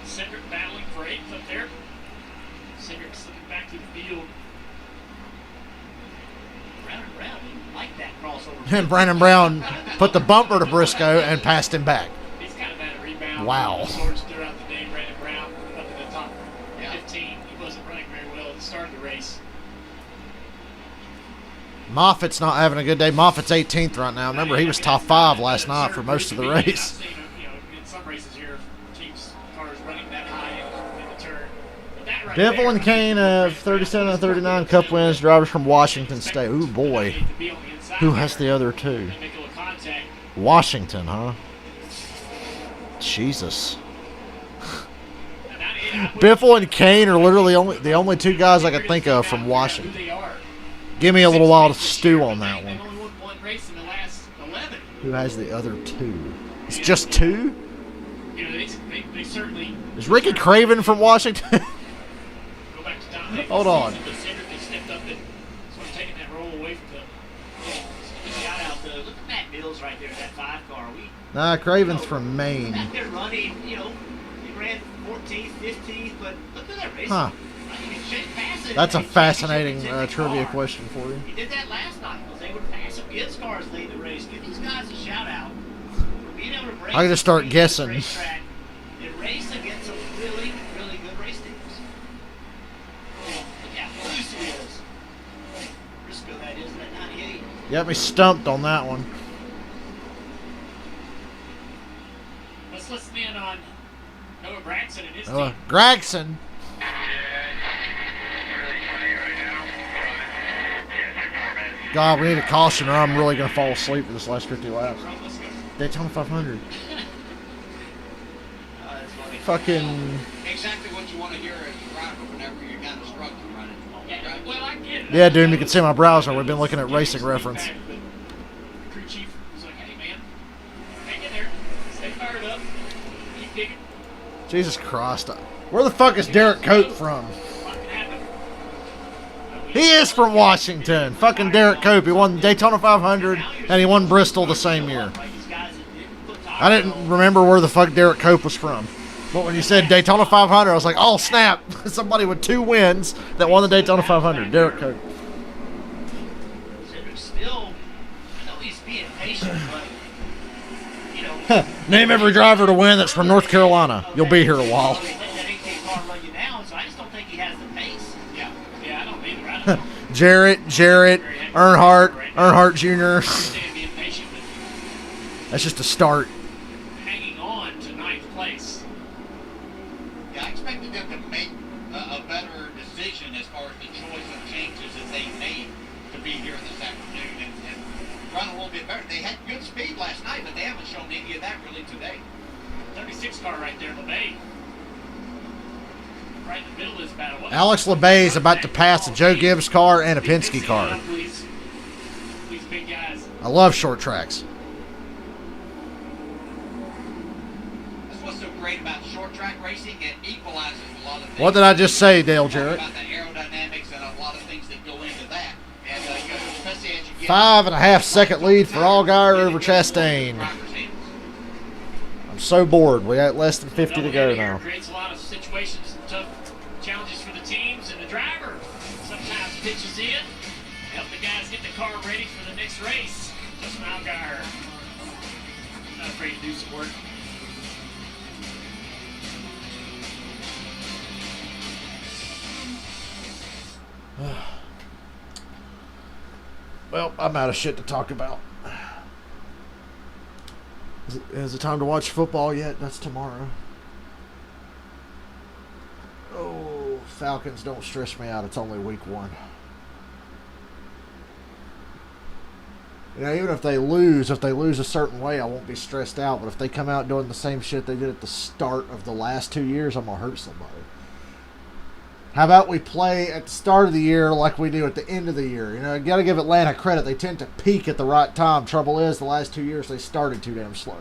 Speaker 4: Cindric battling for 8th up there. Cindric slipping back to the field. Brown didn't like that crossover.
Speaker 2: And Brandon Brown put the bumper to Briscoe and passed him back.
Speaker 4: He's kind of had a rebound.
Speaker 2: Wow.
Speaker 4: Sorts throughout the day. Brandon Brown up in the top 15. He wasn't running very well. started the race.
Speaker 2: Moffat's not having a good day. Moffat's 18th right now. Remember, he was top 5 last night for most of the race.
Speaker 4: In some races here, teams cars running that high in the turn. But that right
Speaker 2: Devil
Speaker 4: there,
Speaker 2: and Kane have 37 and 39 Cup wins. Drivers from Washington State. Ooh, boy. Who has the other two? Washington, huh? Jesus. Biffle and Kane are literally the only two guys I could think of from Washington. Give me a little while to stew on that one. Who has the other two? It's just two?
Speaker 4: They certainly.
Speaker 2: Is Ricky Craven from Washington? Hold on.
Speaker 4: They stepped up and sort of taking that roll away from look at Matt Mills right there, that 5 car.
Speaker 2: Nah, Craven's from Maine.
Speaker 3: Back there running, he ran 14th, 15th, but look at that race.
Speaker 2: Huh. That's a fascinating trivia question for you.
Speaker 3: He did that last night. Was able to pass up his cars lead the race. Give these guys a shout out for being able to break.
Speaker 2: I can just start guessing.
Speaker 3: And race against some really, really good race teams. Look how loose he is. Briscoe, that is, that 98.
Speaker 2: You got me stumped on that one.
Speaker 4: Let's listen in on Noah Gregson and his team.
Speaker 2: Gregson. God, we need a caution or I'm really going to fall asleep for this last 50 laps. Daytona 500. Fucking...
Speaker 5: Exactly what you want to hear as a driver whenever you're kind of struggling running. Right?
Speaker 4: Well, I get it.
Speaker 2: Yeah, dude, you can see my browser. We've been looking at racing reference.
Speaker 4: Crew chief was like, hey, man, hang in there. Stay fired up. Keep digging.
Speaker 2: Jesus Christ. Where the fuck is Derek Cope from? He is from Washington. Fucking Derek Cope. He won Daytona 500 and he won Bristol the same year. I didn't remember where the fuck Derek Cope was from. But when you said Daytona 500, I was like, oh snap. Somebody with 2 wins that won the Daytona 500. Derek Cope.
Speaker 3: Still, I know he's being patient, but,
Speaker 2: Name every driver to win that's from North Carolina. You'll be here a while. Jarrett, Earnhardt Jr. That's just a start.
Speaker 4: Hanging on to 9th place.
Speaker 5: Yeah, I expected them to make a better decision as far as the choice of changes that they made to be here this afternoon and run a little bit better. They had good speed last night, but they haven't shown any of that really today.
Speaker 4: 36 car right there, LeBay. Right in the middle of this battle.
Speaker 2: Alex LeBay is about to pass a Joe Gibbs car and a Penske car.
Speaker 4: These big guys.
Speaker 2: I love short tracks.
Speaker 5: That's what's so great about short track racing. It equalizes a lot of things.
Speaker 2: What did I just say, Dale Jarrett?
Speaker 5: About the aerodynamics and a lot of things that go into that. And especially as you get
Speaker 2: 5.5 second lead for Allgaier over Chastain. I'm so bored. We got less than 50 to go now.
Speaker 4: Creates a lot of situations and tough challenges for the teams, and the driver sometimes pitches in, help the guys get the car ready for the next race. Justin Allgaier, not afraid to do some work.
Speaker 2: Well, I'm out of shit to talk about. Is it time to watch football yet? That's tomorrow. Oh, Falcons, don't stress me out. It's only week 1. You know, even if they lose a certain way, I won't be stressed out. But if they come out doing the same shit they did at the start of the last 2 years, I'm going to hurt somebody. How about we play at the start of the year like we do at the end of the year? You know, you got to give Atlanta credit. They tend to peak at the right time. Trouble is, the last 2 years they started too damn slow.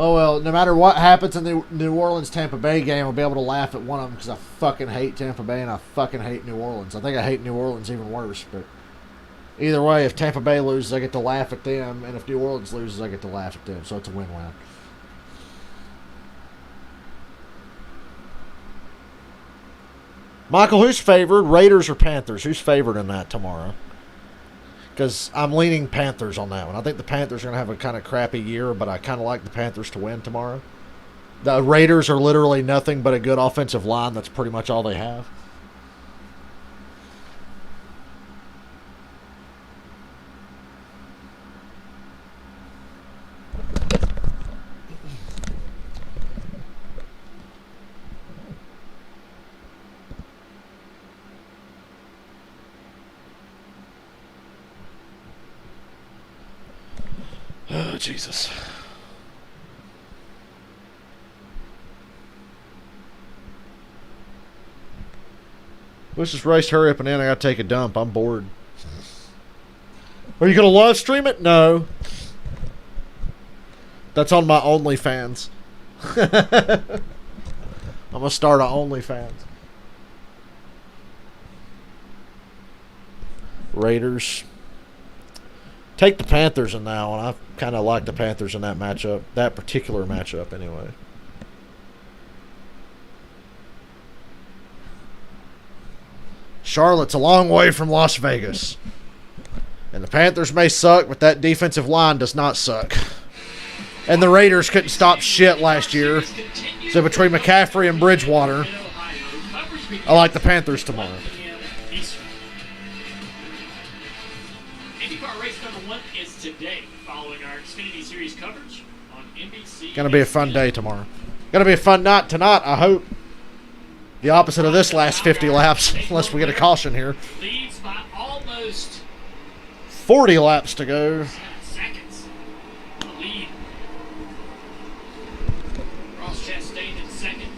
Speaker 2: Oh, well, no matter what happens in the New Orleans-Tampa Bay game, I'll be able to laugh at one of them because I fucking hate Tampa Bay and I fucking hate New Orleans. I think I hate New Orleans even worse, but either way, if Tampa Bay loses, I get to laugh at them, and if New Orleans loses, I get to laugh at them, so it's a win-win. Michael, who's favored, Raiders or Panthers? Who's favored in that tomorrow? Because I'm leaning Panthers on that one. I think the Panthers are going to have a kind of crappy year, but I kind of like the Panthers to win tomorrow. The Raiders are literally nothing but a good offensive line. That's pretty much all they have. Oh, Jesus. Let's just race, hurry up and in. I got to take a dump. I'm bored. Are you going to live stream it? No. That's on my OnlyFans. I'm going to start an OnlyFans. Raiders. Take the Panthers in that one. I kind of like the Panthers in that matchup. That particular matchup, anyway. Charlotte's a long way from Las Vegas. And the Panthers may suck, but that defensive line does not suck. And the Raiders couldn't stop shit last year. So between McCaffrey and Bridgewater, I like the Panthers tomorrow.
Speaker 4: IndyCar race number 1 is today, following our Xfinity Series coverage on NBC.
Speaker 2: Gonna be a fun day tomorrow. Gonna be a fun night tonight, I hope. The opposite of this last 50 laps, unless we get a caution here.
Speaker 4: Leads by almost
Speaker 2: 40 laps to go.
Speaker 4: 7 seconds. The lead. Ross Chastain in second.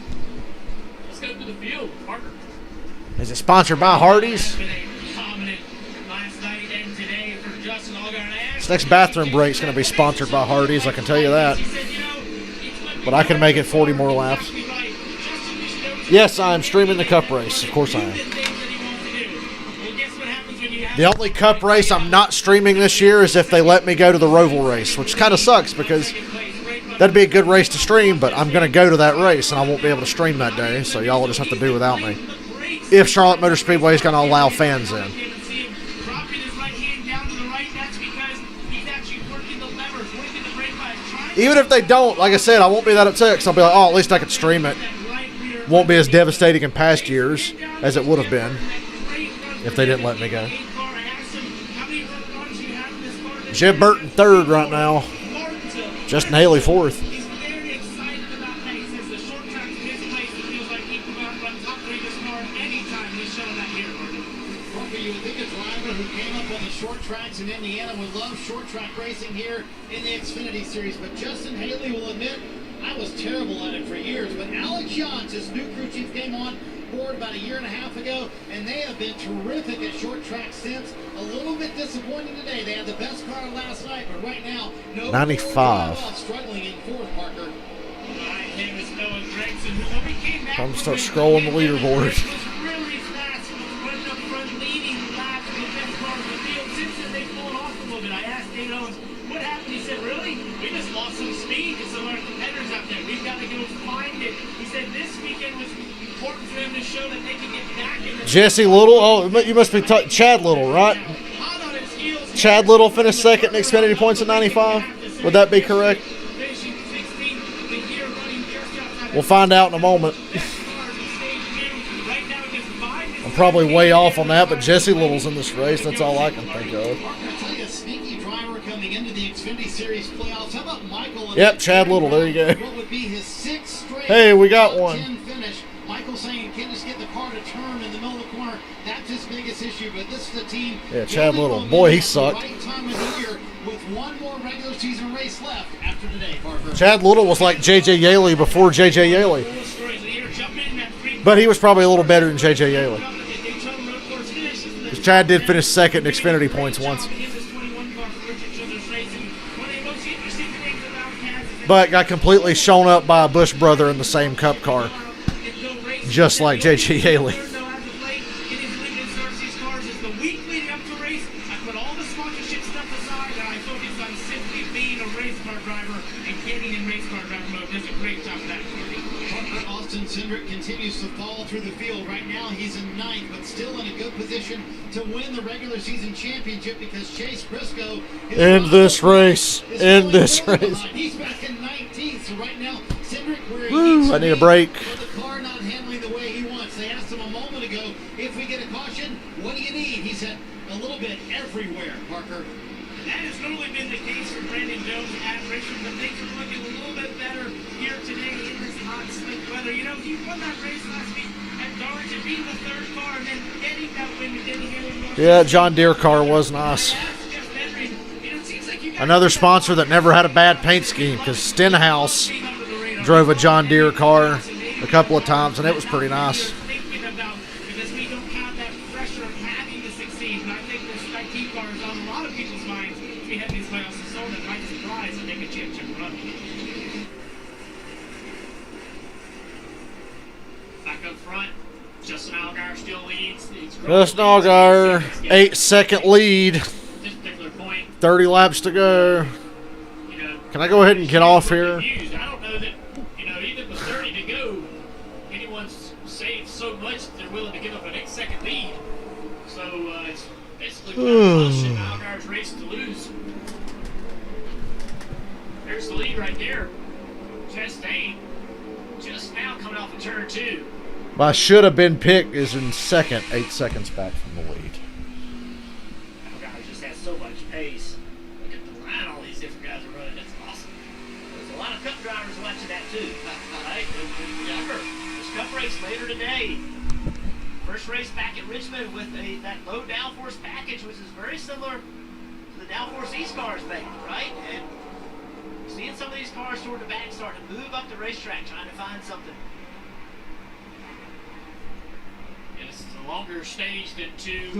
Speaker 4: Let's go through the field, Parker.
Speaker 2: Is it sponsored by Hardee's? This next bathroom break is going to be sponsored by Hardee's, I can tell you that. But I can make it 40 more laps. Yes, I am streaming the Cup race. Of course I am. The only Cup race I'm not streaming this year is if they let me go to the Roval race, which kind of sucks because that'd be a good race to stream, but I'm going to go to that race and I won't be able to stream that day, so y'all will just have to do without me. If Charlotte Motor Speedway is going to allow fans in. Even if they don't, like I said, I won't be that upset because I'll be like, oh, at least I could stream it. Won't be as devastating in past years as it would have been if they didn't let me go. Jeb Burton third right now. Justin Haley fourth.
Speaker 1: Short tracks in Indiana would love short track racing here in the Xfinity Series, but Justin Haley will admit I was terrible at it for years. But Alex Jans, his new crew chief, came on board about a year and a half ago, and they have been terrific at short track since. A little bit disappointing today. They had the best car last night, but right now, no
Speaker 2: 95.
Speaker 1: Struggling in fourth, Parker.
Speaker 2: I'm going to start scrolling the leaderboard. Jesse Little, oh, you must be Chad Little, right? Chad Little finished second in Xfinity points at 95. Would that be correct? We'll find out in a moment. I'm probably way off on that, but Jesse Little's in this race. That's all I can think of. Yep, Chad Little. There you go. Hey, we got one.
Speaker 1: Michael saying he can't just get the car to turn in the middle of the corner. That's his biggest issue, but this is the team.
Speaker 2: Yeah, Chad Little. Boy, he sucked.
Speaker 1: Right time of the year with one more regular season race left after today, Parker.
Speaker 2: Chad Little was like J.J. Yaley before J.J. Yaley. But he was probably a little better than J.J. Yaley. Because Chad did finish second in Xfinity points once. But got completely shown up by a Bush brother in the same Cup car. Just like J.J. Haley.
Speaker 1: Parker Austin Cindric continues to fall through the field. Right now he's in 9th, but still in a good position to win the regular season championship because Chase Briscoe
Speaker 2: End this race. End this race.
Speaker 1: He's back in 19th, so right now Cindric where he
Speaker 2: Woo,
Speaker 1: needs to
Speaker 2: I need a
Speaker 1: be,
Speaker 2: break.
Speaker 1: but the car not handling the way he wants. They asked him a moment ago, if we get a caution, what do you need? He said, a little bit everywhere, Parker.
Speaker 4: And that has normally been the case for Brandon Jones at Richmond, but things are looking a little bit better here today in this hot, slick weather. You know, he won that race last week at Darlington, being the 3rd car, and then getting that win to Denny Haley.
Speaker 2: Yeah, John Deere car was nice. Another sponsor that never had a bad paint scheme because Stenhouse drove a John Deere car a couple of times, and it was pretty nice.
Speaker 4: Because we don't have that pressure of having to succeed, and I think this 19 car is on a lot of people's minds. We have these playoffs and so that might surprise and make a championship run. Back up front, Justin Allgaier still leads.
Speaker 2: Justin Allgaier, 8-second lead.
Speaker 4: This particular point,
Speaker 2: 30 laps to go.
Speaker 4: you know,
Speaker 2: Can I go ahead and get off here?
Speaker 4: I don't know that, you know, even with 30 to go, anyone's saved so much that they're willing to give up an 8-second lead. So it's basically caution Allgaier's race to lose. There's the lead right there. Chastain just now coming off of turn 2.
Speaker 2: My should have been picked is in 2nd, 8 seconds back from the lead.
Speaker 3: Allgaier just has so much pace. Look at the line all these different guys are running. That's awesome. There's a lot of cup drivers watching that too. Right? Remember, there's cup race later today. First race back at Richmond with that low downforce package, which is very similar to the downforce East cars make, right? And seeing some of these cars toward the back starting to move up the racetrack, trying to find something.
Speaker 4: Yeah, this is a longer stage than 2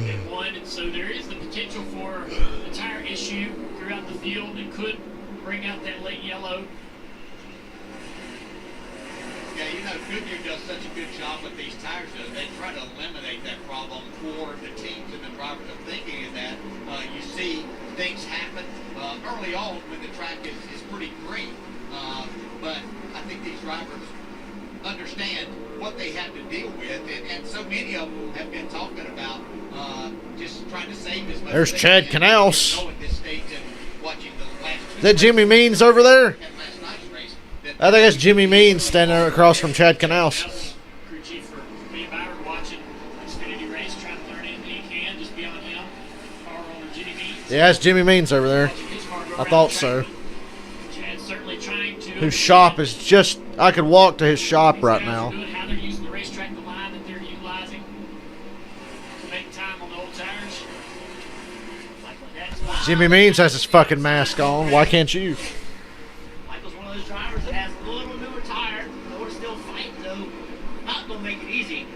Speaker 4: and 1, and so there is the potential for a tire issue throughout the field that could bring out that late yellow.
Speaker 5: Yeah, you know, Goodyear does such a good job with these tires, though. They try to eliminate that problem for the teams and the drivers. I'm thinking of that. You see things happen early on when the track is pretty green. But I think these drivers understand what they have to deal with, and so many of them have been talking about just trying to save as much.
Speaker 2: There's Chad Canals.
Speaker 5: At this stage and watching the last
Speaker 2: Is that Jimmy Means over there?
Speaker 5: and last night's race.
Speaker 2: I think that's Jimmy Means standing there across from Chad Canals.
Speaker 4: Crew chief for Lee Bowers watching Xfinity Race, trying to learn anything he can just beyond him. Car owner Jimmy Means.
Speaker 2: Yeah, that's Jimmy Means over there.
Speaker 4: Watching his car go
Speaker 2: I
Speaker 4: around
Speaker 2: thought
Speaker 4: the
Speaker 2: so.
Speaker 4: track. Chad's certainly trying to.
Speaker 2: Whose shop is just, I could walk to his shop
Speaker 4: These
Speaker 2: right
Speaker 4: guys
Speaker 2: now.
Speaker 4: are doing how they're using the racetrack, the line that they're utilizing to make time on the old tires.
Speaker 3: Like when that's fine.
Speaker 2: Jimmy Means has his fucking mask on. Why can't you?
Speaker 3: Michael's one of those drivers that has a little newer tire. We're still fighting, though. Not going to make it easy.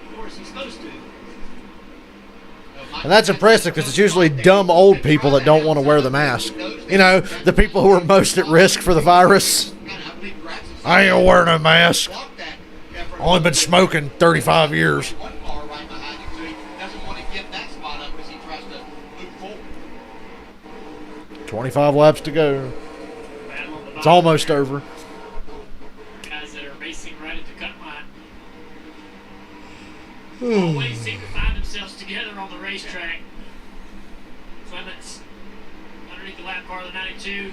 Speaker 3: Of course, he's supposed to.
Speaker 2: And that's impressive because it's usually dumb old people that don't want to wear the mask. You know, the people who are most at risk for the virus. I ain't gonna wear no mask. Only been smoking 35 years.
Speaker 5: One car right behind him, so he doesn't want to give that spot up as he tries to move forward.
Speaker 2: 25 laps to go.
Speaker 4: Battle on the
Speaker 2: It's
Speaker 4: bottom
Speaker 2: almost
Speaker 4: there.
Speaker 2: over.
Speaker 4: Guys that are racing right at the cut line. Always seem to find themselves together on the racetrack. Clements underneath the lap car of the 92.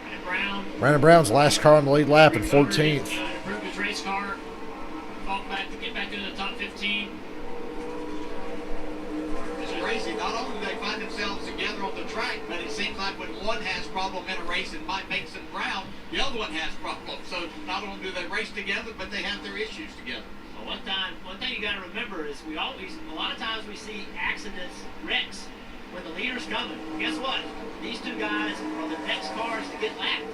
Speaker 4: Brandon Brown.
Speaker 2: Brandon Brown's last car on the lead lap in
Speaker 4: Improved
Speaker 2: 14th.
Speaker 4: his race car. Fought back to get back into the top 15.
Speaker 5: It's crazy. Not only do they find themselves together on the track, but it seems like when one has problem in a race and might make some ground, the other one has problems. So not only do they race together, but they have their issues together.
Speaker 3: Well, one thing you got to remember is a lot of times we see accidents, wrecks, when the leader's coming. Guess what? These two guys are the next cars to get lapped.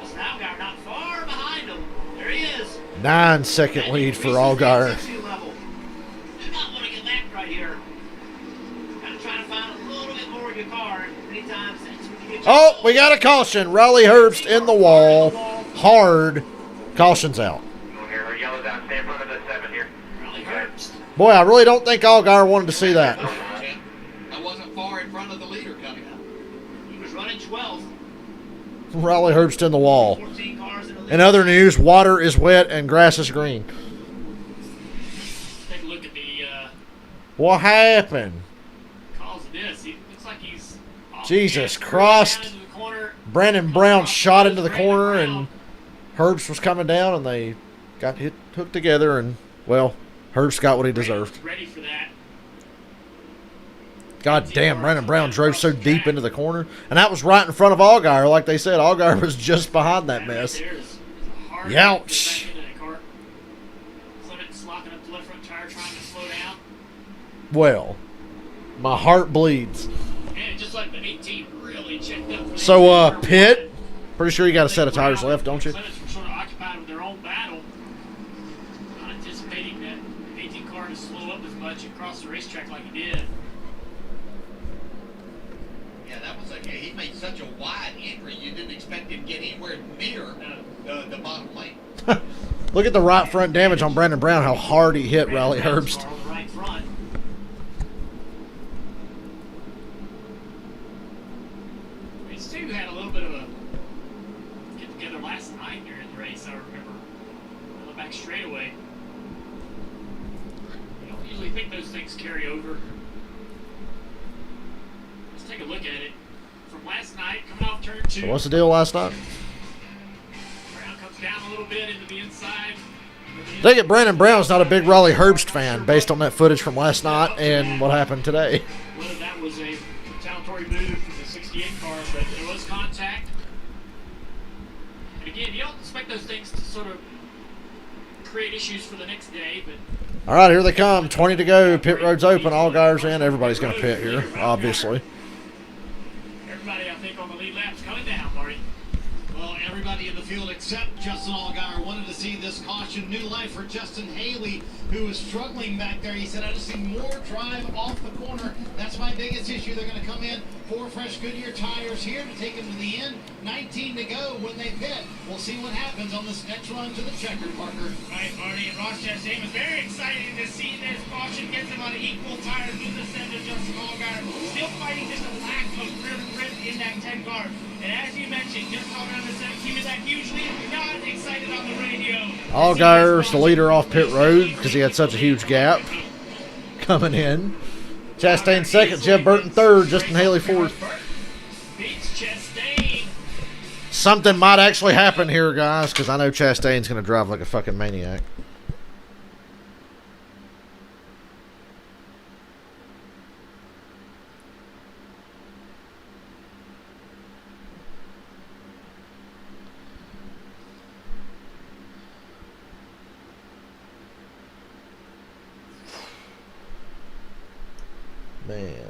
Speaker 3: This Allgaier not far behind them. There he is.
Speaker 2: 9-second lead for Allgaier.
Speaker 3: Do not want to get lapped right here. Got to try to find a little bit more of your car. Many times that's when you get your
Speaker 2: Oh, we got a caution. Riley Herbst in the wall. Hard. Caution's out.
Speaker 6: Here, yellow down, stay in front of the 7 here.
Speaker 3: Riley Herbst.
Speaker 2: Boy, I really don't think Allgaier wanted to see that.
Speaker 5: I wasn't far in front of the leader coming up.
Speaker 3: He was running 12th.
Speaker 2: Riley Herbst in the wall.
Speaker 3: 14 car
Speaker 2: In other news, water is wet and grass is green.
Speaker 4: Take a look at the
Speaker 2: What happened?
Speaker 4: cause of this. He looks like he's off
Speaker 2: Jesus
Speaker 4: the gas,
Speaker 2: Christ.
Speaker 4: down into the corner.
Speaker 2: Brandon Brown shot into the corner and Herbst was coming down and they got hooked together and, well, Herbst got what he deserved.
Speaker 4: Ready for that.
Speaker 2: God damn, Brandon Brown drove so deep into the corner. And that was right in front of Allgaier. Like they said, Allgaier was just behind that mess. Youch. Well, my heart bleeds.
Speaker 4: And just like the 18 really checked up.
Speaker 2: So, Pitt, pretty sure you got a set of tires left, don't you?
Speaker 4: Sort of occupied with their own battle. Not anticipating that 18 car to slow up as much across the racetrack like he did.
Speaker 5: Yeah, that was he made such a wide entry, you didn't expect him to get anywhere near the bottom lane.
Speaker 2: Look at the right front damage on Brandon Brown, how hard he hit Riley Herbst.
Speaker 4: Right front. These two had a little bit of a get together last night during the race, I remember. On the back straightaway. You don't usually think those things carry over. Let's take a look at it. From last night, coming off turn 2.
Speaker 2: So what's the deal last night?
Speaker 4: Brown comes down a little bit into the inside.
Speaker 2: Take it, Brandon Brown's not a big Riley Herbst fan based on that footage from last night and what happened today.
Speaker 4: Whether that was a retaliatory move from the 68 car, but there was contact. And again, you don't expect those things to sort of create issues for the next day, but
Speaker 2: All right, here they come. 20 to go. Pit road's open. Allgaier's in. Everybody's going to pit here, obviously.
Speaker 4: everybody, I think, on the lead lap's coming down, Marty.
Speaker 1: Well, everybody in the field except Justin Allgaier wanted to see this caution. New life for Justin Haley, who was struggling back there. He said, I just see more drive off the corner. That's my biggest issue. They're going to come in 4 fresh Goodyear tires here to take them to the end. 19 to go when they pit. We'll see what happens on this next run to the checkered, Parker.
Speaker 4: Right, Marty, and Ross Chastain was very excited to see this caution gets him on equal tires with the center Justin Allgaier. Still fighting just a lack of rear grip in that 10 car. And as you mentioned, Justin Allgaier on the 17 with that huge lead, not excited on the radio.
Speaker 2: Allgaier's the leader off pit road because he had such a huge gap coming in. Chastain second, Jeb Burton third, Justin Haley fourth.
Speaker 4: Beats Chastain.
Speaker 2: Something might actually happen here, guys, because I know Chastain's going to drive like a fucking maniac. Man.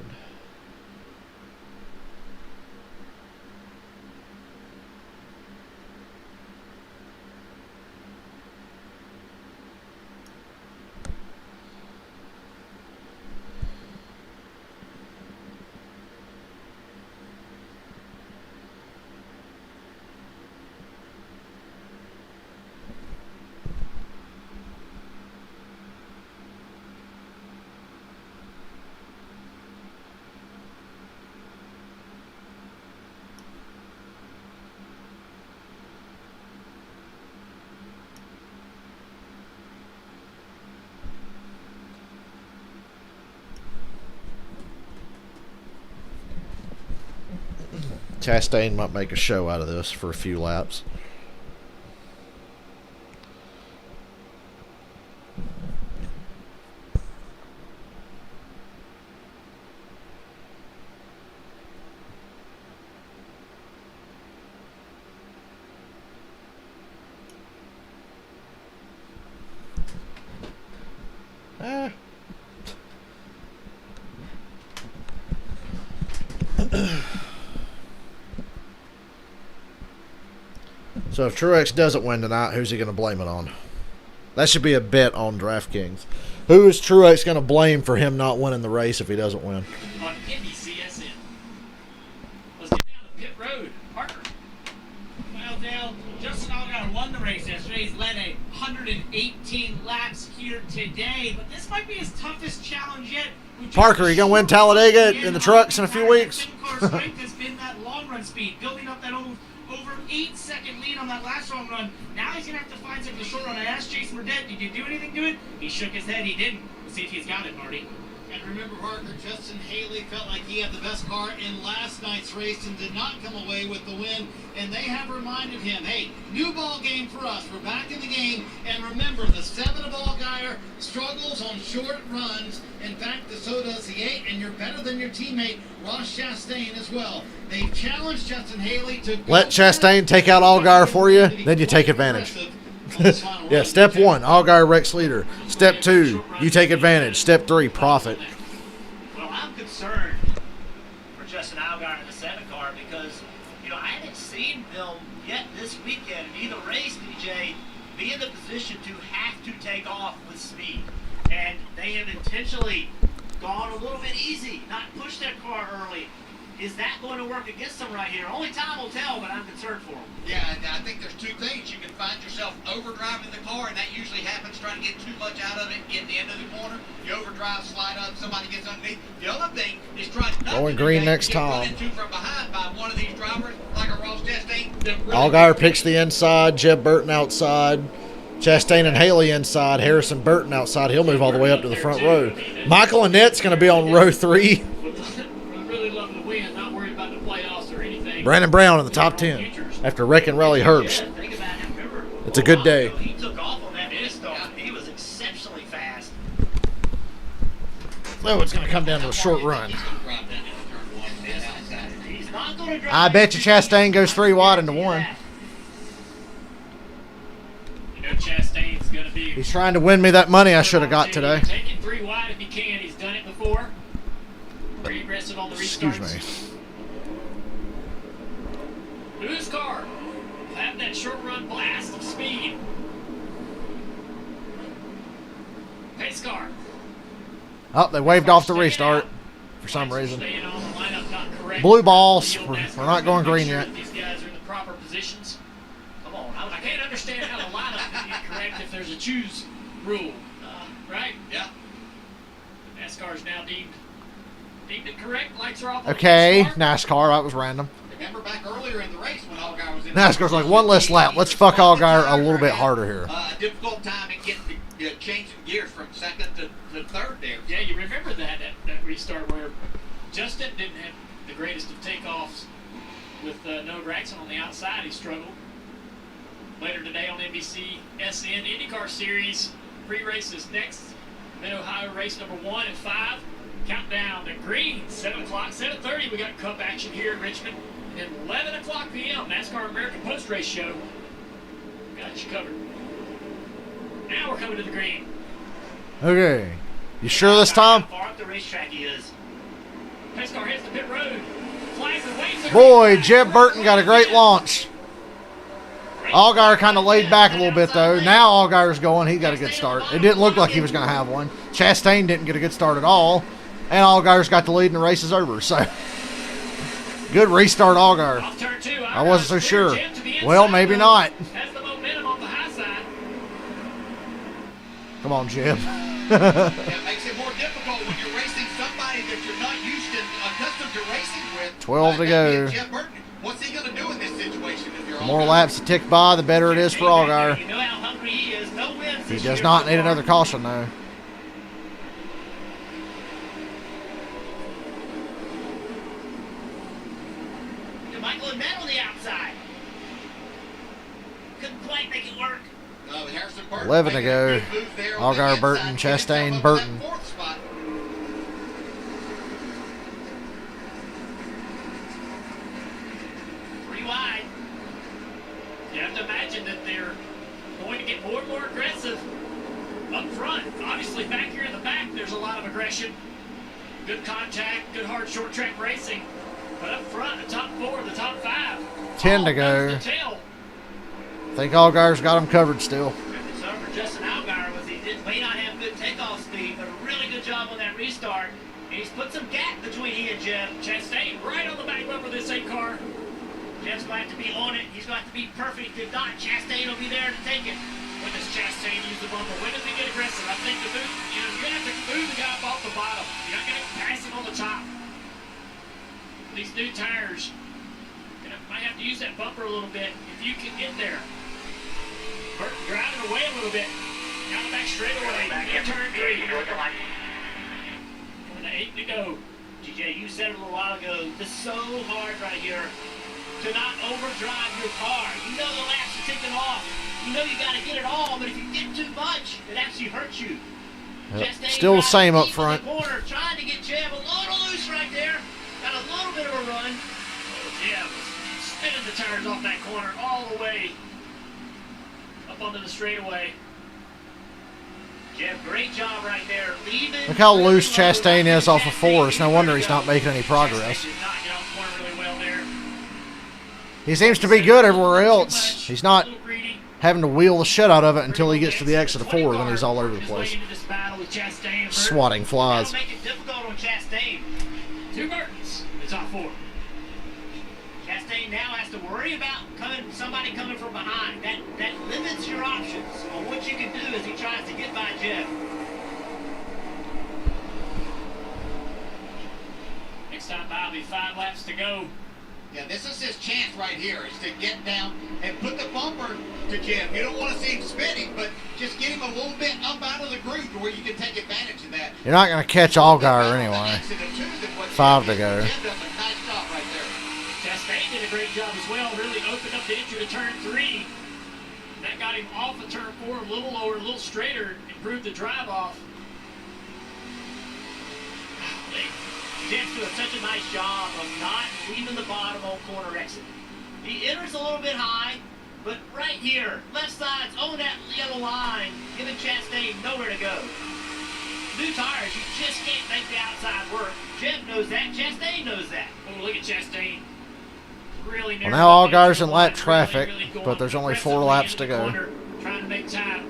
Speaker 2: Chastain might make a show out of this for a few laps. So if Truex doesn't win tonight, who's he going to blame it on? That should be a bet on DraftKings. Who is Truex going to blame for him not winning the race if he doesn't win?
Speaker 4: On NBCSN. Let's get down to pit road. Parker. Well, Dale, Justin Allgaier won the race yesterday. He's led 118 laps here today, but this might be his toughest challenge yet.
Speaker 2: Parker, you going to win Talladega in the trucks in a few weeks?
Speaker 4: Car strength has been that long run speed, building up that over 8-second lead on that last long run. Now he's going to have to find something short run. I asked Jason Burdett, did you do anything to it? He shook his head. He didn't. We'll see if he's got it, Marty.
Speaker 1: And remember, Parker, Justin Haley felt like he had the best car in last night's race and did not come away with the win. And they have reminded him, hey, new ball game for us. We're back in the game. And remember, the 7 of Allgaier struggles on short runs. In fact, so does the 8. And you're better than your teammate, Ross Chastain, as well. They've challenged Justin Haley to
Speaker 2: let Chastain take out Allgaier for you, then you take advantage. Yeah, step 1, Allgaier wrecks leader. Step 2, you take advantage. Step 3, profit.
Speaker 3: Well, I'm concerned for Justin Allgaier in the 7 car because, you know, I haven't seen them yet this weekend in either race, DJ, be in the position to have to take off with speed. And they have intentionally gone a little bit easy, not pushed their car early. Is that going to work against them right here? Only time will tell, but I'm concerned for them.
Speaker 5: Yeah, and I think there's 2 things. You can find yourself overdriving the car, and that usually happens trying to get too much out of it at the end of the corner. You overdrive, slide up, somebody gets underneath. The other thing is trying not
Speaker 2: Going
Speaker 5: to do
Speaker 2: green
Speaker 5: that,
Speaker 2: next
Speaker 5: get run
Speaker 2: time.
Speaker 5: into from behind by one of these drivers, like a Ross Chastain.
Speaker 2: Allgaier picks the inside, Jeb Burton outside, Chastain and Haley inside, Harrison Burton outside. He'll move all the way up to the front row. Michael Annette's going to be on row 3.
Speaker 4: Really love the win, not worried about the playoffs or anything.
Speaker 2: Brandon Brown in the top 10 after wrecking Raleigh Herbst. It's a good day.
Speaker 3: He took off on that start. He was exceptionally fast.
Speaker 2: Oh, it's going to come down to a short run.
Speaker 3: He's not going to drive.
Speaker 2: I bet you Chastain goes 3 wide into 1.
Speaker 4: You know Chastain's going to be...
Speaker 2: He's trying to win me that money I should have got today.
Speaker 4: Taking 3 wide if he can. He's done it before. Very aggressive on the restarts.
Speaker 2: Excuse me.
Speaker 4: Whose car will have that short run blast of speed? Pace car.
Speaker 2: Oh, they waved off the restart for some reason.
Speaker 4: Staying on the lineup, not correct.
Speaker 2: Blue balls. We're not going green yet.
Speaker 4: These guys are in the proper positions. Come on, I can't understand how the lineup can be correct if there's a choose rule, right?
Speaker 5: Yeah.
Speaker 4: NASCAR's now deemed it correct. Lights are off.
Speaker 2: Okay, NASCAR. That was random.
Speaker 5: Remember back earlier in the race when Allgaier was in
Speaker 2: NASCAR's like, one less lap. Let's fuck Allgaier a little bit harder here.
Speaker 5: A difficult time in getting changing gears from second to third there.
Speaker 4: Yeah, you remember that restart where Justin didn't have the greatest of takeoffs with no Gregson on the outside. He struggled. Later today on NBC SN IndyCar Series, pre-races next. Mid-Ohio race number 1 and 5. Countdown to green, 7 o'clock, 7:30. We got Cup action here in Richmond. And 11 o'clock p.m. NASCAR American Post Race Show. Got you covered. Now we're coming to the green.
Speaker 2: Okay. You sure this time?
Speaker 3: How far up the racetrack he is.
Speaker 4: Pace car hits the pit road. Flags and waves.
Speaker 2: Boy, Jeb Burton got a great launch. Allgaier kind of laid back a little bit, though. Now Allgaier's going. He got a good start. It didn't look like he was going to have one. Chastain didn't get a good start at all. And Allgaier's got the lead and the race is over. So, good restart, Allgaier.
Speaker 4: Off turn 2.
Speaker 2: I wasn't so sure. Well, maybe not.
Speaker 4: Has the momentum on the high side.
Speaker 2: Come on, Jeb.
Speaker 5: It makes it more difficult when you're racing somebody that you're not used to, accustomed to racing with.
Speaker 2: 12 to go.
Speaker 5: Jeff Burton, what's he going to do in this situation? If you're
Speaker 2: The more laps that tick by, the better it is for Allgaier.
Speaker 3: You know how hungry he is. No wins
Speaker 2: He
Speaker 3: this
Speaker 2: does
Speaker 3: year
Speaker 2: not
Speaker 3: so
Speaker 2: need
Speaker 3: far.
Speaker 2: another caution, though.
Speaker 3: Michael and Matt on the outside. Couldn't quite make it work.
Speaker 5: Harrison Burton
Speaker 2: 11 to
Speaker 5: making a
Speaker 2: go.
Speaker 5: good move there on the
Speaker 2: Allgaier,
Speaker 5: inside,
Speaker 2: Burton,
Speaker 5: getting himself
Speaker 2: Chastain,
Speaker 5: up to
Speaker 2: Burton.
Speaker 5: that 4th spot.
Speaker 3: 3 wide.
Speaker 4: You have to imagine that they're going to get more and more aggressive up front. Obviously, back here in the back, there's a lot of aggression. Good contact, good hard short track racing. But up front, the top 4, the top 5.
Speaker 2: 10 to
Speaker 4: all
Speaker 2: go.
Speaker 4: guns to tail.
Speaker 2: I think Allgaier's got him covered still.
Speaker 3: The concern for Justin Allgaier was he may not have good takeoff speed, but a really good job on that restart. And he's put some gap between he and Jeff.
Speaker 4: Chastain right on the back bumper of this 8 car.
Speaker 3: Jeff's going to have to be on it. He's going to have to be perfect. If not, Chastain will be there to take it.
Speaker 4: When does Chastain use the bumper? When does he get aggressive? I think the move, you're going to have to move the guy up off the bottom. You're not going to pass him on the top. These new tires might have have to use that bumper a little bit if you can get there. Burton driving away a little bit. Down the back straightaway. Turn 3. Going to 8 to go. GJ, you said it a little while ago, this is so hard right here to not overdrive your car. You know the laps are ticking off. You know you got to get it all, but if you get too much, it actually hurts you.
Speaker 2: Yep. Still the same up front.
Speaker 4: Corner, trying to get Jeb a little loose right there. Got a little bit of a run. Oh, Jeb spinning the tires off that corner all the way up onto the straightaway. Jeb, great job right there.
Speaker 2: Look how loose Chastain is off of 4. It's no wonder he's not making any progress. He seems to be good everywhere else. He's not having to wheel the shit out of it until he gets to the exit of 4, then he's all over the place. Swatting flies.
Speaker 3: Make it difficult on Chastain.
Speaker 4: 2 Burtons in the top 4.
Speaker 3: Chastain now has to worry about somebody coming from behind. That limits your options on what you can do as he tries to get by Jeff.
Speaker 4: Next time by will be 5 laps to go.
Speaker 5: Yeah, this is his chance right here, is to get down and put the bumper to Jeff. You don't want to see him spinning, but just get him a little bit up out of the groove to where you can take advantage of that.
Speaker 2: You're not going to catch Allgaier anyway. 5 to go.
Speaker 4: Chastain did a great job as well. Really opened up the entry to turn 3. That got him off of turn 4 a little lower, a little straighter, improved the drive off.
Speaker 3: Jeff's doing such a nice job of not leaving the bottom on corner exit. He enters a little bit high, but right here, left side's on that yellow line, giving Chastain nowhere to go. New tires, you just can't make the outside work. Jeff knows that. Chastain knows that.
Speaker 4: Oh, look at Chastain. Really
Speaker 2: well, now Allgaier's in lap traffic, but there's only 4 laps to go.
Speaker 3: Trying to make time.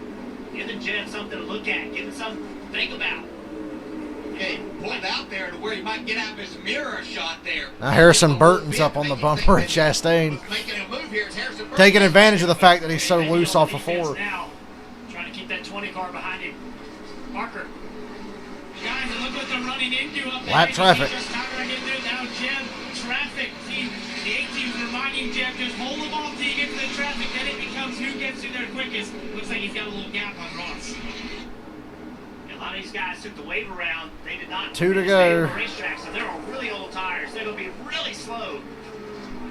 Speaker 3: Giving Jeff something to look at. Giving something to think about.
Speaker 5: Okay, pulled out there to where he might get out his mirror shot there.
Speaker 2: Now Harrison Burton's up on the bumper at Chastain. Taking advantage of the fact that he's so loose off of 4.
Speaker 4: Now, trying to keep that 20 car behind him. Parker. Guys, look what they're running into up there.
Speaker 2: Lap traffic.
Speaker 4: Just not right in there now. Jeb, traffic. See, the 18's reminding Jeb, just hold them off till you get to the traffic. Then it becomes who gets through there quickest. Looks like he's got a little gap on Ross.
Speaker 3: A lot of these guys took the wave around. They did not
Speaker 2: 2 to go.
Speaker 3: Racetrack, so they're on really old tires. They're going to be really slow.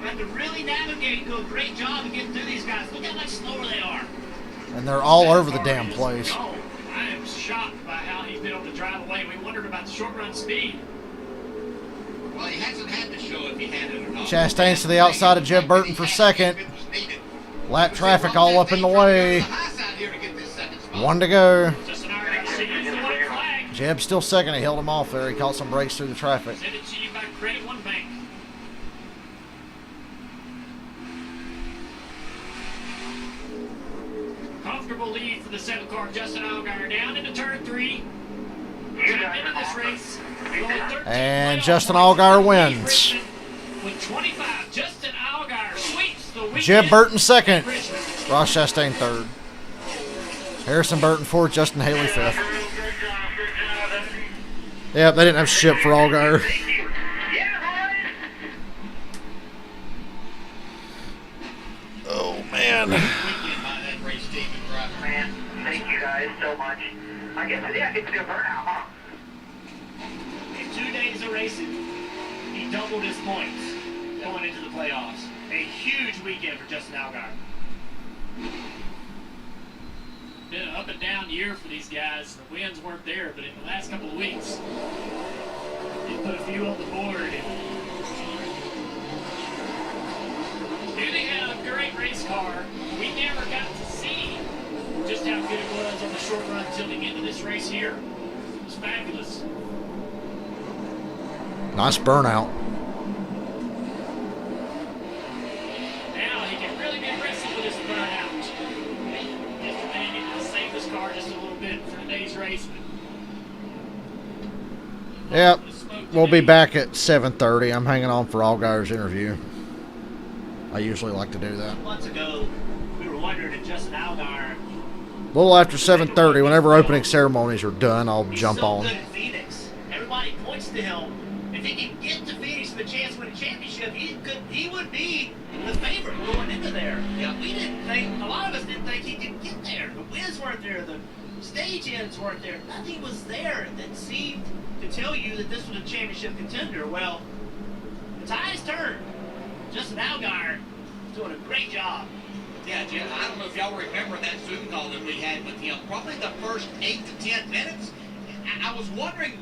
Speaker 3: You have to really navigate and do a great job of getting through these guys. Look how much slower they are.
Speaker 2: And they're all over the damn place.
Speaker 4: Oh, I am shocked by how he's been able to drive away. We wondered about the short run speed.
Speaker 5: Well, he hasn't had to show if he had it or not.
Speaker 2: Chastain's to the outside of Jeb Burton for 2nd. Lap traffic all up in the way. 1 to go. Jeb's still 2nd. He held him off there. He caught some brakes through the traffic.
Speaker 4: Send it to you by Credit One Bank. Comfortable lead for the 7 car, Justin Allgaier, down into turn 3. Into this race.
Speaker 2: And Justin Allgaier wins.
Speaker 4: With 25, Justin Allgaier sweeps the weekend.
Speaker 2: Jeb Burton 2nd. Ross Chastain 3rd. Harrison Burton 4th. Justin Haley 5th. Yep, they didn't have shit for Allgaier. Oh, man.
Speaker 6: Man, thank you guys so much. I guess, yeah, it's a good burnout, huh?
Speaker 3: In 2 days of racing, he doubled his points going into the playoffs. A huge weekend for Justin Allgaier.
Speaker 4: Been an up and down year for these guys. The wins weren't there, but in the last couple of weeks, they put a few on the board. Knew they had a great race car. We never got to see just how good it was on the short run until the end of this race here. It was fabulous.
Speaker 2: Nice burnout.
Speaker 4: Now he can really be aggressive with his burnout. Yesterday he did save this car just a little bit for today's race.
Speaker 2: Yep. We'll be back at 7:30. I'm hanging on for Allgaier's interview. I usually like to do that.
Speaker 3: Months ago, we were wondering if Justin Allgaier.
Speaker 2: A little after 7:30, whenever opening ceremonies are done, I'll jump
Speaker 3: so
Speaker 2: on.
Speaker 3: Good at Phoenix. Everybody points to him. If he can get to Phoenix of a chance to win a championship, he would be the favorite going into there. And we didn't think, a lot of us didn't think he could get there. The wins weren't there, the stage ends weren't there. Nothing was there that seemed to tell you that this was a championship contender. Well, the tides turned. Justin Allgaier is doing a great job.
Speaker 5: Yeah, Jeff, I don't know if y'all remember that Zoom call that we had with him. Probably the first 8 to 10 minutes. I was wondering,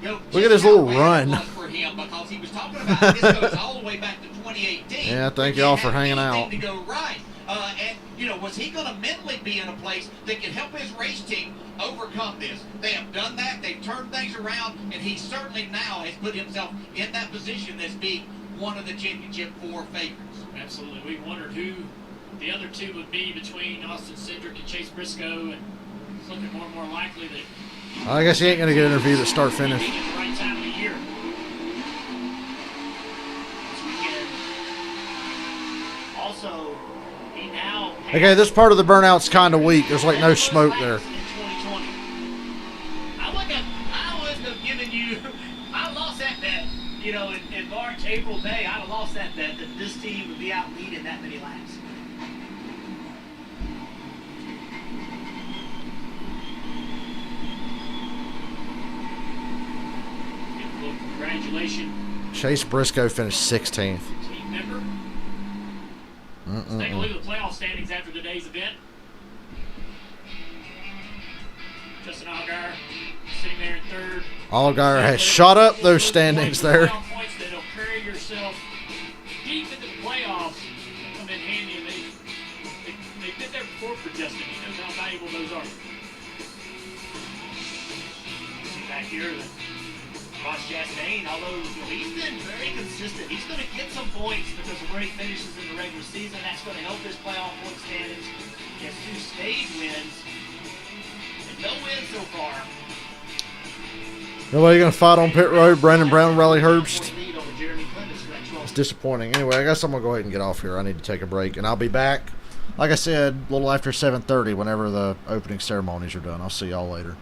Speaker 5: you know,
Speaker 2: Look at his little run.
Speaker 5: For him, because he was talking about this goes all the way back to 2018.
Speaker 2: Yeah, thank y'all for hanging out.
Speaker 5: To go right. And, you know, was he going to mentally be in a place that can help his race team overcome this? They have done that. They've turned things around, and he certainly now has put himself in that position as being one of the championship 4 favorites.
Speaker 4: Absolutely. We wondered who the other two would be between Austin Cindric and Chase Briscoe, and it's looking more and more likely that
Speaker 2: I guess he ain't gonna get interviewed at start finish.
Speaker 4: being at the right time of the year. This weekend. Also, he now
Speaker 2: Okay, this part of the burnout's kind of weak. There's like no smoke there.
Speaker 3: In 2020. I wouldn't have given you. I lost that bet. You know, in March, April, May, I'd have lost that bet that this team would be out leading that many laps.
Speaker 4: Congratulations,
Speaker 2: Chase Briscoe finished 16th.
Speaker 4: team member. Let's take a look at the playoff standings after today's event. Justin Allgaier sitting there in third.
Speaker 2: Allgaier has shot up those standings there.
Speaker 4: Points that'll carry yourself deep into the playoffs come in handy, and they've been there before for Justin. He knows how valuable those are. See back here, Ross Chastain, although he's been very consistent, he's going to get some points because of where he finishes in the regular season. That's going to help his playoff point standings. He has 2 stage wins and no wins so far.
Speaker 2: Nobody gonna fight on pit road. Brandon Brown, Riley Herbst.
Speaker 3: Lead over Jeremy Clemens for that 12.
Speaker 2: It's disappointing. Anyway, I guess I'm gonna go ahead and get off here. I need to take a break, and I'll be back, like I said, a little after 7:30 whenever the opening ceremonies are done. I'll see y'all later.